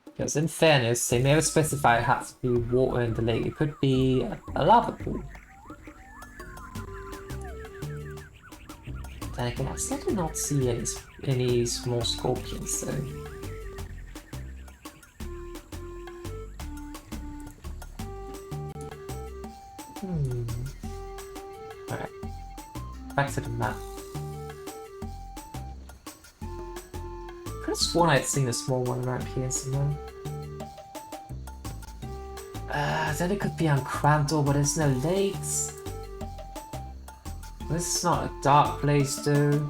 Because in fairness, they never specified it had to be water in the lake. It could be a lava pool. Then again, I still do not see any small scorpions though. Alright. Back to the map. Could have sworn I'd seen a small one around here somewhere. Then it could be on Crantor, but there's no lakes. This is not a dark place though.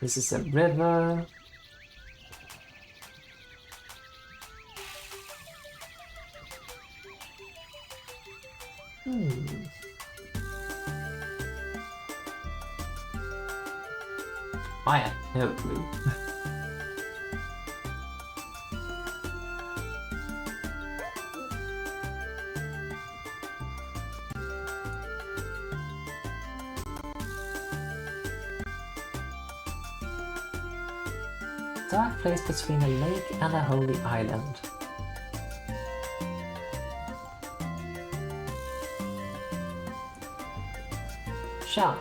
This is a river. I have no clue. Dark place between a lake and a holy island. Shall.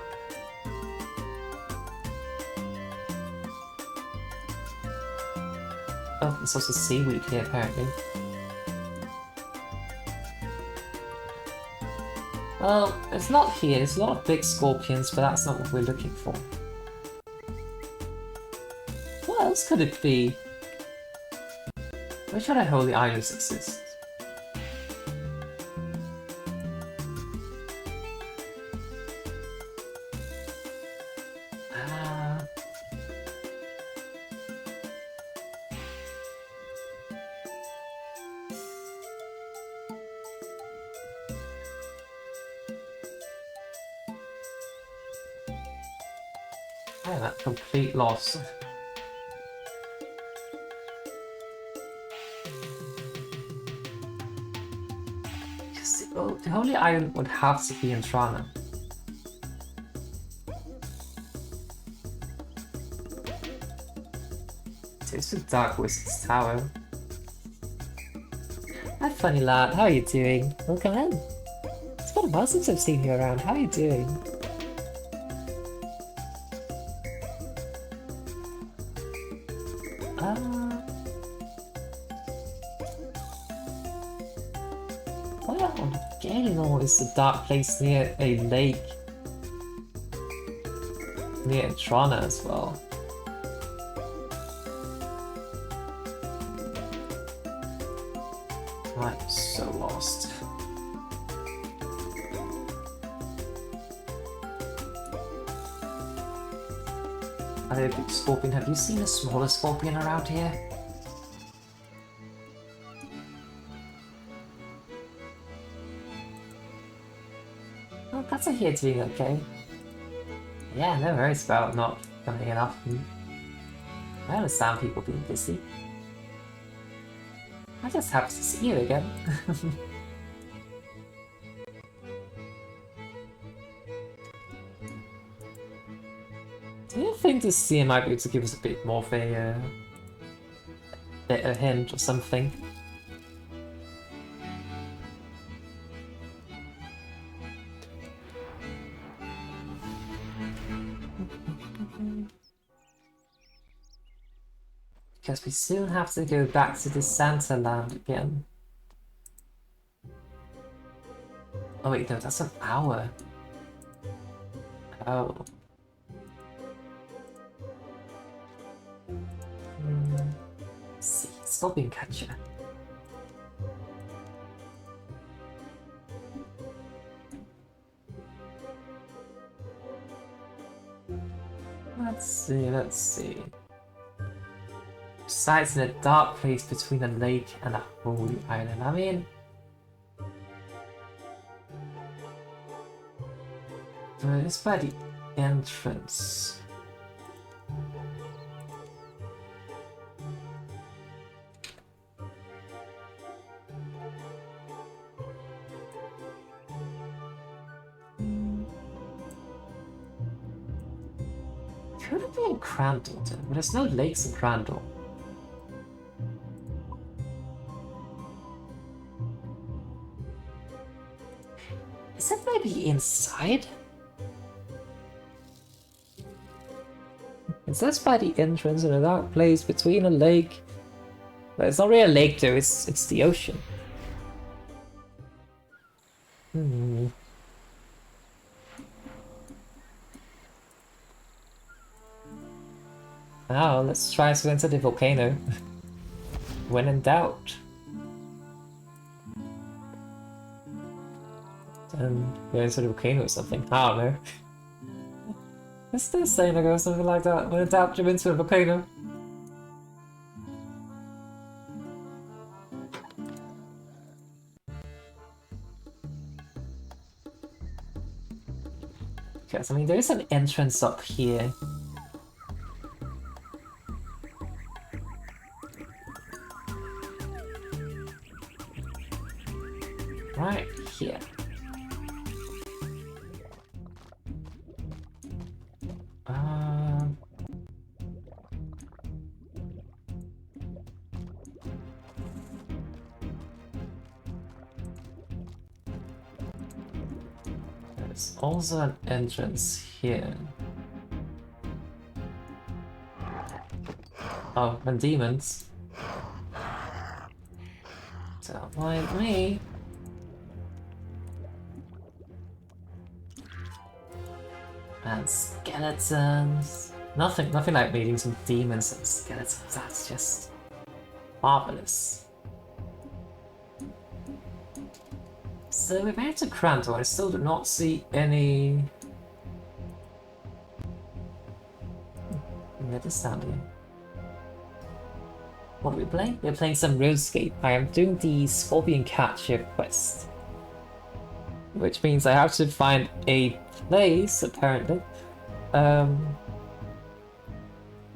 Oh, there's also seaweed here apparently. Well, it's not here. There's a lot of big scorpions, but that's not what we're looking for. What else could it be? Which other holy islands exist? I am at complete loss. The Holy Island would have to be in Trana. There's the Dark Wizard's Tower. Hi funny lad, how are you doing? Welcome in. It's been a while since I've seen you around, how are you doing? Is the dark place near a lake near Trana as well. I'm so lost. Are they a big scorpion? Have you seen a smaller scorpion around here? That's a here doing okay. Yeah, no worries about not coming in often. I understand people being busy. I just happy to see you again. Do you think this scene might be able to give us a bit more of a hint or something? Because we soon have to go back to the Santa land again. Oh wait, no, that's an hour. Oh. Let's see, Scorpion Catcher. Let's see. Resides in a dark place between a lake and a holy island. I mean... But it's by the entrance. Could it be in Crandall then? But there's no lakes in Crandall. Is it maybe inside? It says by the entrance in a dark place between a lake. But it's not really a lake though, it's the ocean. Now let's try to enter the volcano. When in doubt. Then go into the volcano or something. I don't know. Is this saying or something like that? When in doubt, jump into a volcano. Because I mean there is an entrance up here. Right here. There's also an entrance here. Oh, and demons. Don't mind me. And skeletons. Nothing like meeting some demons and skeletons. That's just marvelous. So we made it to Crandall. I still do not see any. Where is down here? What are we playing? We're playing some RuneScape. I am doing the Scorpion Catcher quest. Which means I have to find a place, apparently,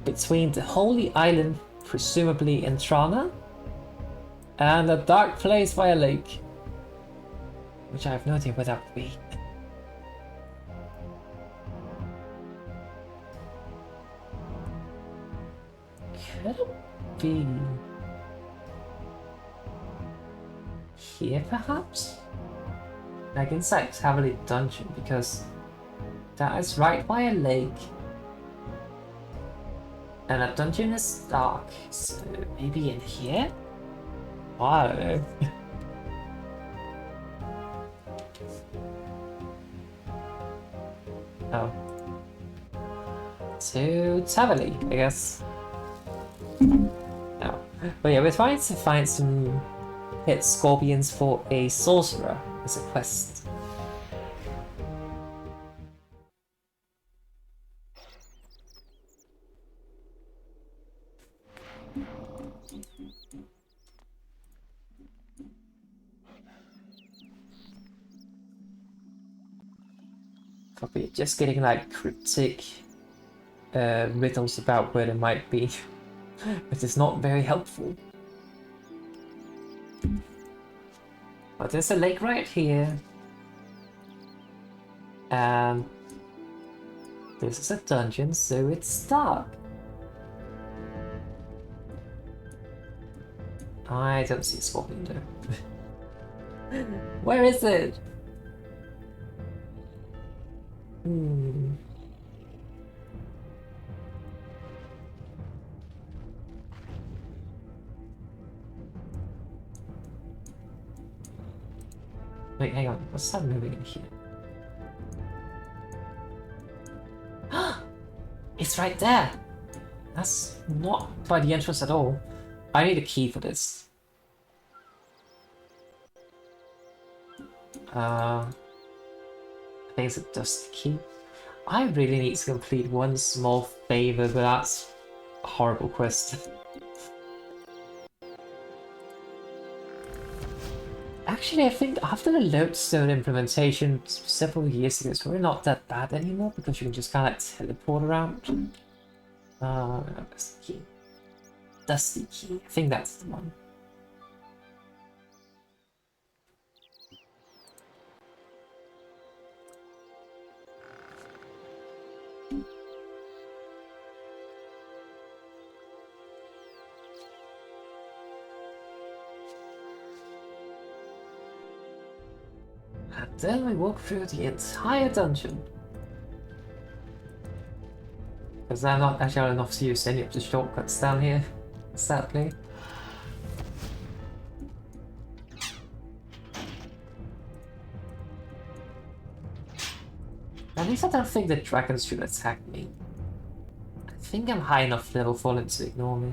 between the Holy Island, presumably in Trana, and a dark place by a lake. Which I have no idea where that would be. Could it be here, perhaps? Like inside Cavalier Dungeon, because that is right by a lake. And that dungeon is dark, so maybe in here? Oh, I don't know. Oh. To Tavali, I guess. No. But yeah, we're trying to find some pet scorpions for a sorcerer as a quest. Probably just getting like cryptic riddles about where they might be. which is not very helpful. But there's a lake right here. And this is a dungeon, so it's dark. I don't see a scorpion though. Where is it? Wait, hang on. What's that moving in here? It's right there! That's not by the entrance at all. I need a key for this. I think it's a dust key. I really need to complete one small favor, but that's a horrible quest. Actually, I think after the lodestone implementation several years ago, it's probably not that bad anymore because you can just kind of like teleport around. Dusty key. Dusty key. I think that's the one. And then we walk through the entire dungeon. Because I'm not actually old enough to use any of the shortcuts down here, sadly. At least I don't think the dragons should attack me. I think I'm high enough level for them to ignore me.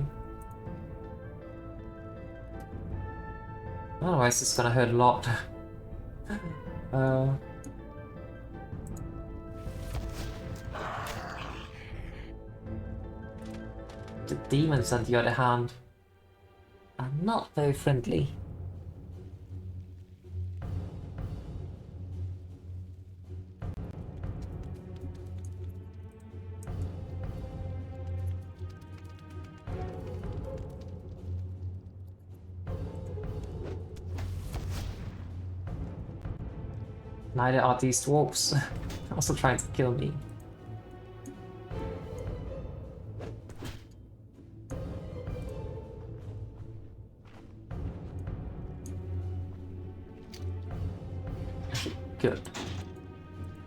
Otherwise it's gonna hurt a lot. The demons, on the other hand, are not very friendly. Neither are these dwarves, also trying to kill me. Good.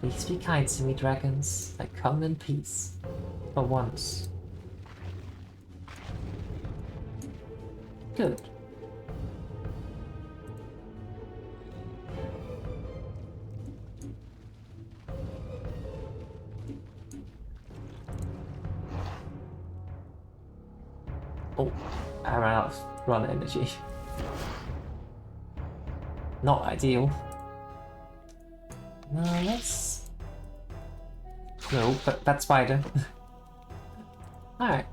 Please be kind to me, dragons. I come in peace. For once. Good. Oh, I ran out of run energy. Not ideal. No, let's... No, but that spider. Alright.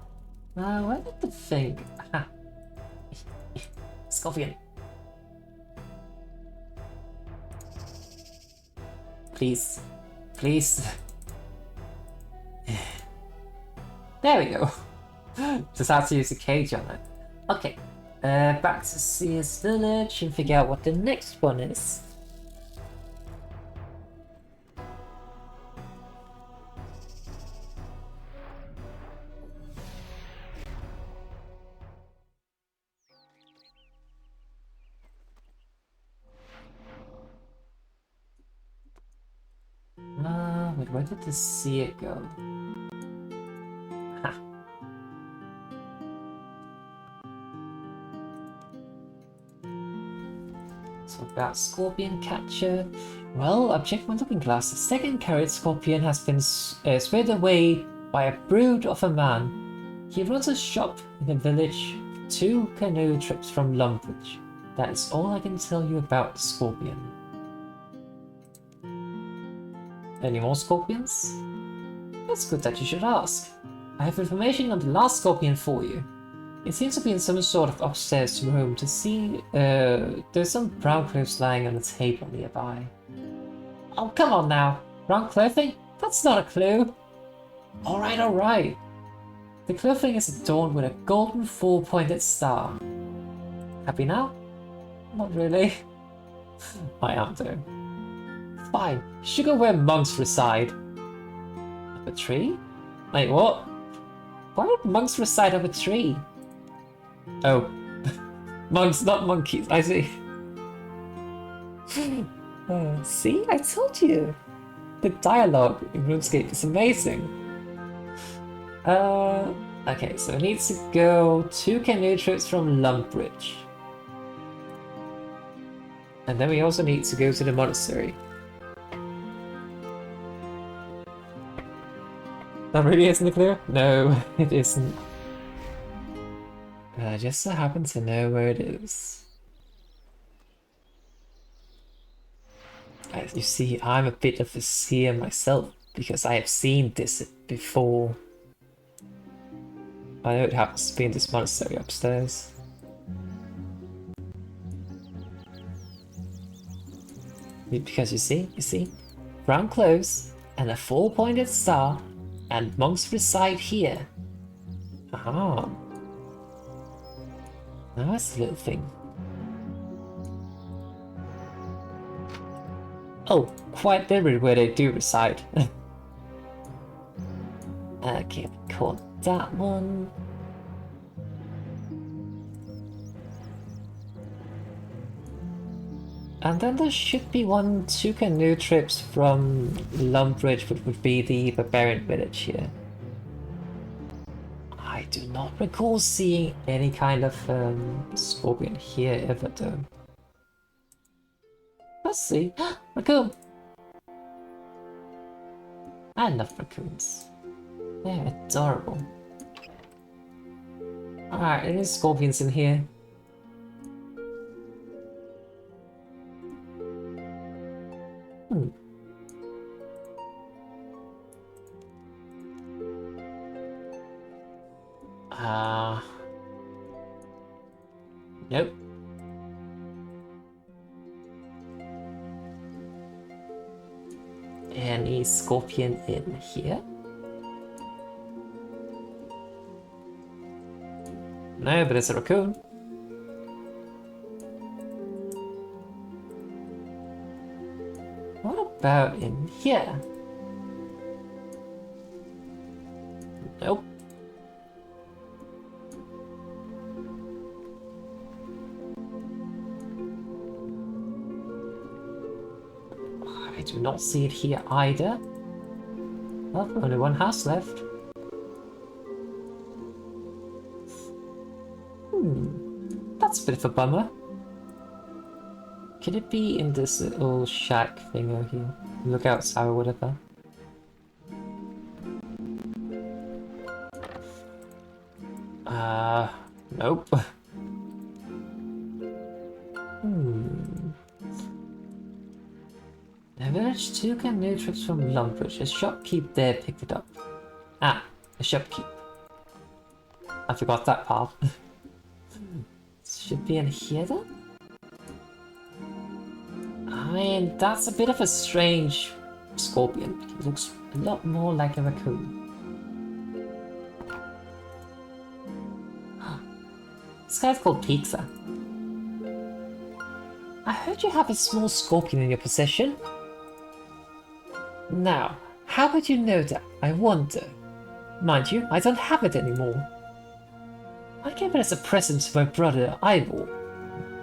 Where did the thing... Aha. Scorpion. Please. Please. There we go. Just have to use a cage on it. Okay. Back to Sea's village and figure out what the next one is. Wait, where did the Sea go? Ha. So about Scorpion Catcher. Well, I've checked my looking glass. The second carried scorpion has been swayed away by a brood of a man. He runs a shop in the village, 2 canoe trips from Lumbridge. That is all I can tell you about the scorpion. Any more scorpions? That's good that you should ask. I have information on the last scorpion for you. It seems to be in some sort of upstairs room to see there's some brown clothes lying on the table nearby. Oh, come on now. Brown clothing? That's not a clue. Alright, alright. The clothing is adorned with a golden 4-pointed star. Happy now? Not really. I am though. Fine. Should go where monks reside. Up a tree? Wait, what? Why would monks reside up a tree? Oh. Monks, not monkeys. I see. See? I told you! The dialogue in RuneScape is amazing. Okay, so we need to go 2 canoe trips from Lumbridge. And then we also need to go to the monastery. That really isn't clear? No, it isn't. I just so happen to know where it is. As you see, I'm a bit of a seer myself, because I have seen this before. I know it happens to be in this monastery upstairs. Because you see, brown clothes and a 4-pointed star, and monks reside here. Ah. Now that's the little thing. Oh, quite literally where they do reside. Okay, caught that one. And then there should be 2 canoe trips from Lumbridge, which would be the barbarian village here. I do not recall seeing any kind of scorpion here ever though. Let's see. Raccoon! I love raccoons. They're adorable. Alright, any scorpions in here? Nope. Any scorpion in here? No, but it's a raccoon. What about in here? Nope. I do not see it here either. Well, only one house left. That's a bit of a bummer. Could it be in this little shack thing over here? Lookout tower or whatever? Nope. The village 2 canoe trips from Lumbridge. A shopkeep there picked it up. Ah, a shopkeep. I forgot that part. Should be in here then? I mean, that's a bit of a strange scorpion. He looks a lot more like a raccoon. This guy's called Pizza. I heard you have a small scorpion in your possession. Now, how would you know that, I wonder? Mind you, I don't have it anymore. I gave it as a present to my brother Ivor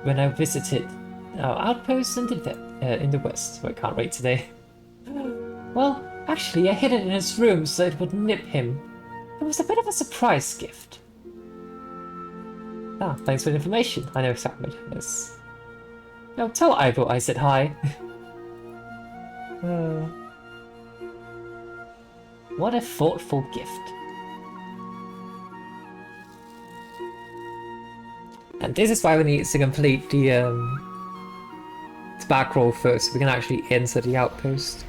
when I visited our outpost in the west, so I can't read today. Well, actually I hid it in his room so it would nip him. It was a bit of a surprise gift. Ah, thanks for the information. I know exactly what it is. Now tell Ivor I said hi. What a thoughtful gift. And this is why we need to complete the back roll first, so we can actually enter the outpost.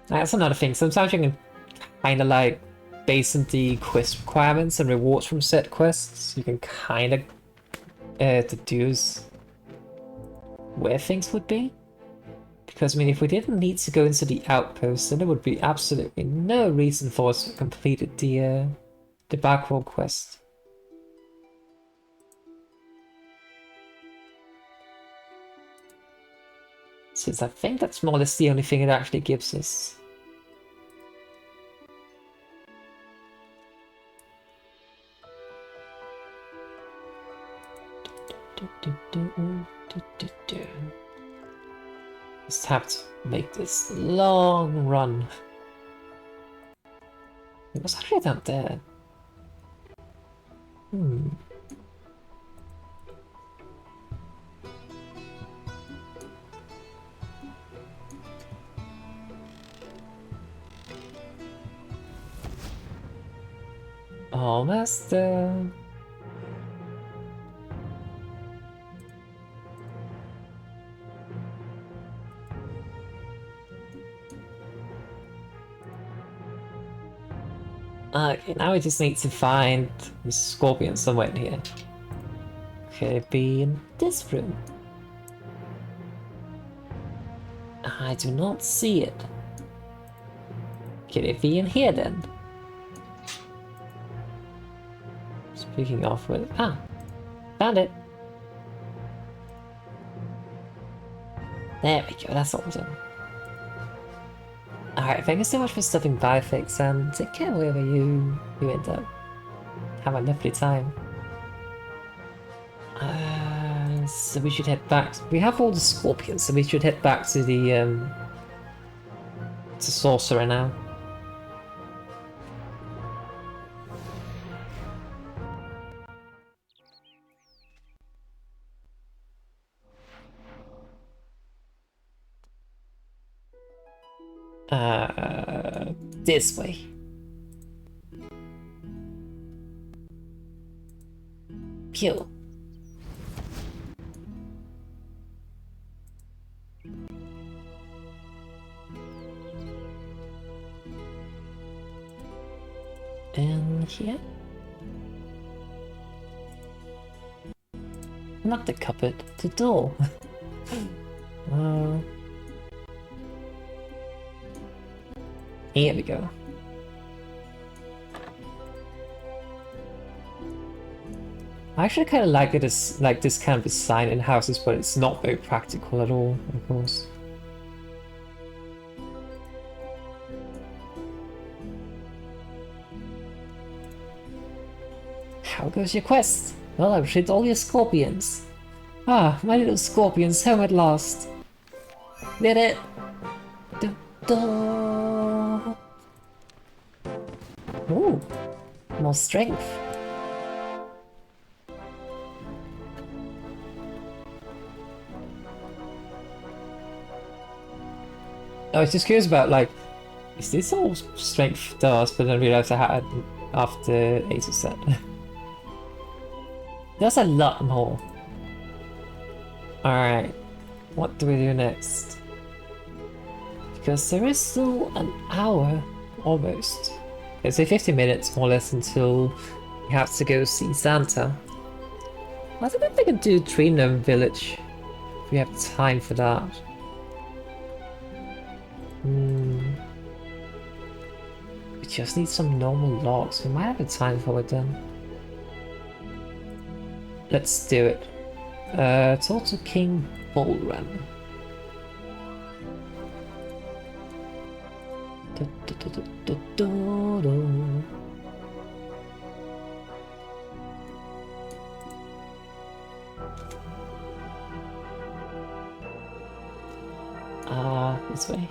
That's another thing. Sometimes you can kind of like base on the quest requirements and rewards from set quests. You can kind of deduce where things would be. Because, I mean, if we didn't need to go into the outpost, then there would be absolutely no reason for us to complete the backroll quest. Since I think that's more or less the only thing it actually gives us. Just have to make this long run. It was actually down there. Almost there. Okay, now we just need to find the scorpion somewhere in here. Could it be in this room? I do not see it. Could it be in here then? Speaking of which, found it. There we go, that's awesome. Alright, thank you so much for stopping by, Fix, and take care wherever you end up. Have a lovely time. So we should head back. We have all the scorpions, so we should head back to the to Sorcerer now. This way. Pew. And here? Not the cupboard, the door. Here we go. I actually kind of like it as like this kind of design in houses, but it's not very practical at all, of course. How goes your quest? Well, I've hit all your scorpions. Ah, my little scorpions home at last. Did it! Ooh, more strength. I was just curious about, like, is this all strength does, but then realized I had after Ace said. That's a lot more. Alright, what do we do next? Because there is still an hour, almost. Let's say 50 minutes, more or less, until we have to go see Santa. I don't know if we can do Tree Gnome Village, if we have time for that. We just need some normal logs. We might have the time for it then. Let's do it. Total King Bull Run. This way.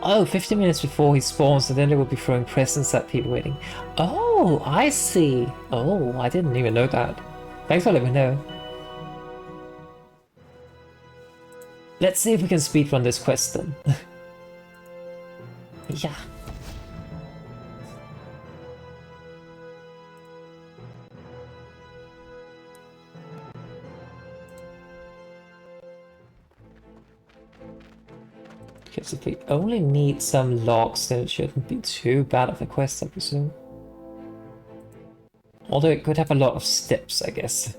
Oh, 50 minutes before he spawns, and then they will be throwing presents at people waiting. Oh, I see. Oh, I didn't even know that. Thanks for letting me know. Let's see if we can speedrun this quest then. Yeah. Because if we only need some logs, then it shouldn't be too bad of a quest, I presume. Although it could have a lot of steps, I guess.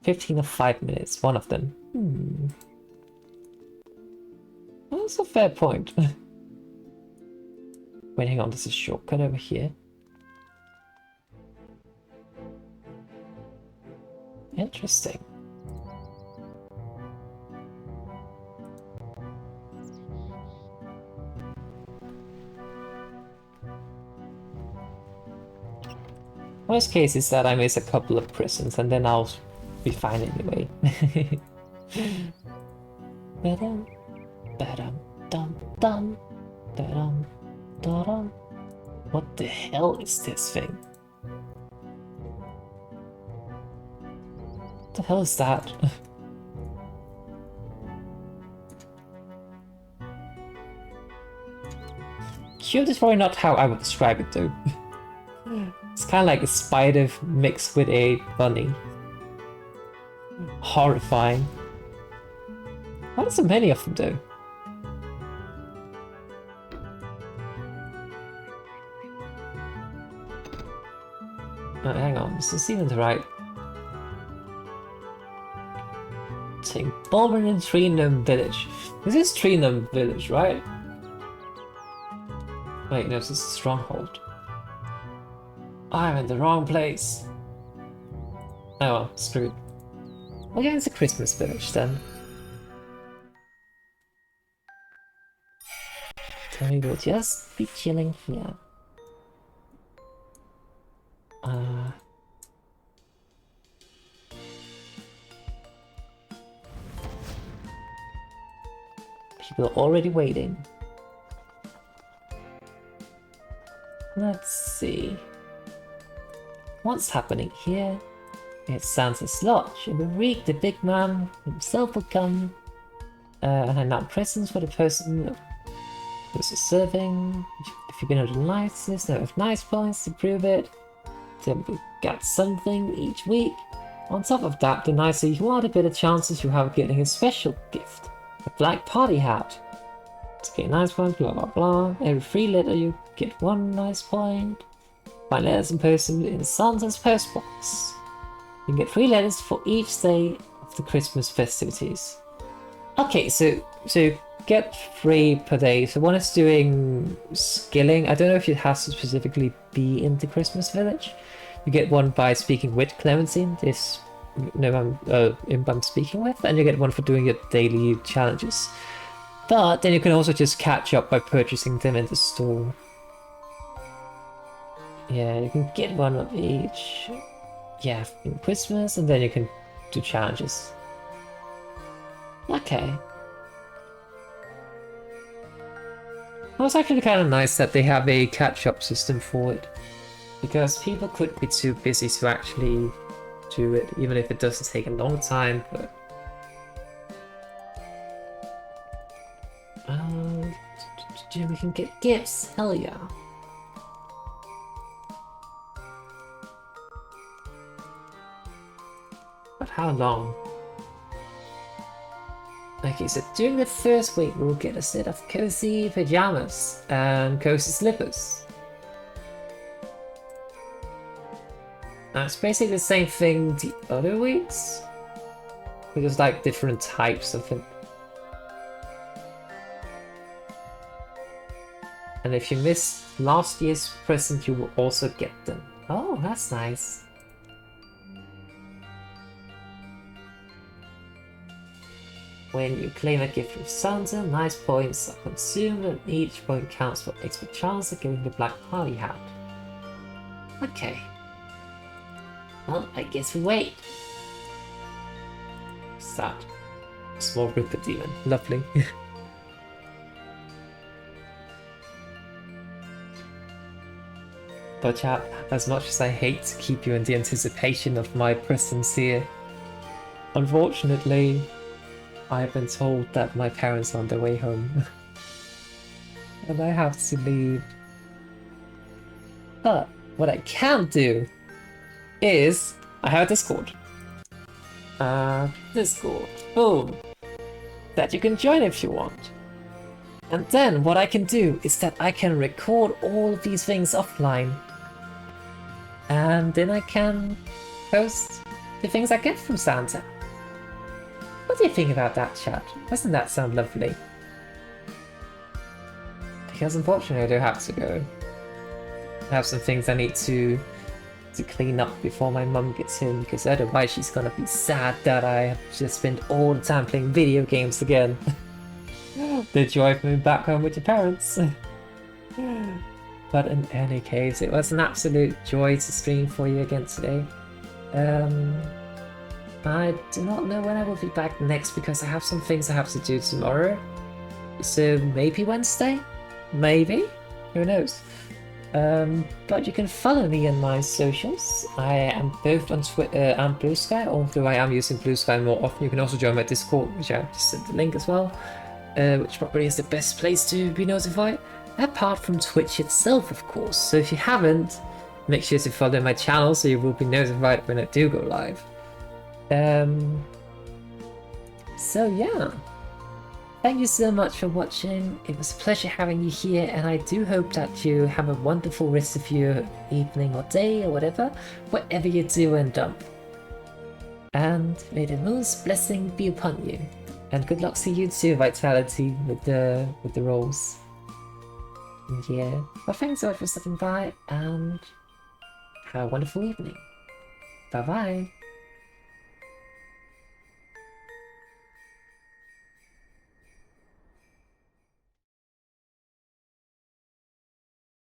"15 of 5 minutes, one of them." That's a fair point. Wait, hang on, there's a shortcut over here. Interesting. Worst case is that I miss a couple of prisons and then I'll be fine anyway. Ba-dum, ba-dum, dum, dum, da-dum, da-dum. What the hell is this thing? What the hell is that? Cute is probably not how I would describe it though. It's kind of like a spider mixed with a bunny. Horrifying. Why are so many of them though? Oh, hang on, this is even the right thing. Baldwin in Tree Gnome Village. This is Tree Gnome Village, right? Wait, no, this is Stronghold. I'm in the wrong place. Oh well, screwed. Well, yeah, it's a Christmas village then. So we will just be chilling here. People are already waiting. Let's see. What's happening here? It's Santa's Lodge. In the week, the big man himself will come and hand out presents for the person who's serving. If you've been able to lights this, there are nice points to prove it. Then we get something each week. On top of that, the nicer you are, the better chances you have of getting a special gift. A black party hat. To get nice points, blah blah blah. Every 3 letter you get 1 nice point. Find letters in person in Santa's post box. You can get 3 letters for each day of the Christmas festivities. Okay, so get 3 per day. So one is doing skilling. I don't know if it has to specifically be in the Christmas village. You get 1 by speaking with Clementine, this imp I'm speaking with, and you get 1 for doing your daily challenges. But then you can also just catch up by purchasing them in the store. Yeah, you can get 1 of each. Yeah, in Christmas, and then you can do challenges. Okay. Well, it's actually kind of nice that they have a catch-up system for it. Because people could be too busy to actually do it, even if it doesn't take a long time, but... we can get gifts, hell yeah. But how long? Okay, so during the first week we'll get a set of cozy pajamas and cozy slippers. Now it's basically the same thing the other weeks, but there's like different types of it. And if you missed last year's present, you will also get them. Oh, that's nice. When you claim a gift from Santa, nice points are consumed and each point counts for extra chance of getting the black party hat. Okay. Well, I guess we wait. What's that? A small Ripper demon. Lovely. But chap, as much as I hate to keep you in the anticipation of my presence here, unfortunately, I have been told that my parents are on their way home. And I have to leave. But what I can do is I have a Discord. Discord. Boom. That you can join if you want. And then what I can do is that I can record all of these things offline. And then I can post the things I get from Santa. What do you think about that, chat? Doesn't that sound lovely? Because unfortunately I do have to go. I have some things I need to clean up before my mum gets home, because otherwise she's gonna be sad that I have just spent all the time playing video games again. The joy of moving back home with your parents. But in any case, it was an absolute joy to stream for you again today. I do not know when I will be back next because I have some things I have to do tomorrow. So maybe Wednesday? Maybe? Who knows? But you can follow me on my socials. I am both on Twitter and Blue Sky, although I am using Blue Sky more often. You can also join my Discord, which I just sent the link as well, which probably is the best place to be notified. Apart from Twitch itself, of course. So if you haven't, make sure to follow my channel so you will be notified when I do go live. So yeah. Thank you so much for watching. It was a pleasure having you here, and I do hope that you have a wonderful rest of your evening or day or whatever, whatever you do end up. And may the moon's blessing be upon you. And good luck to you too, Vitality, with the rolls. And yeah, well, thanks so much for stopping by, and have a wonderful evening. Bye bye.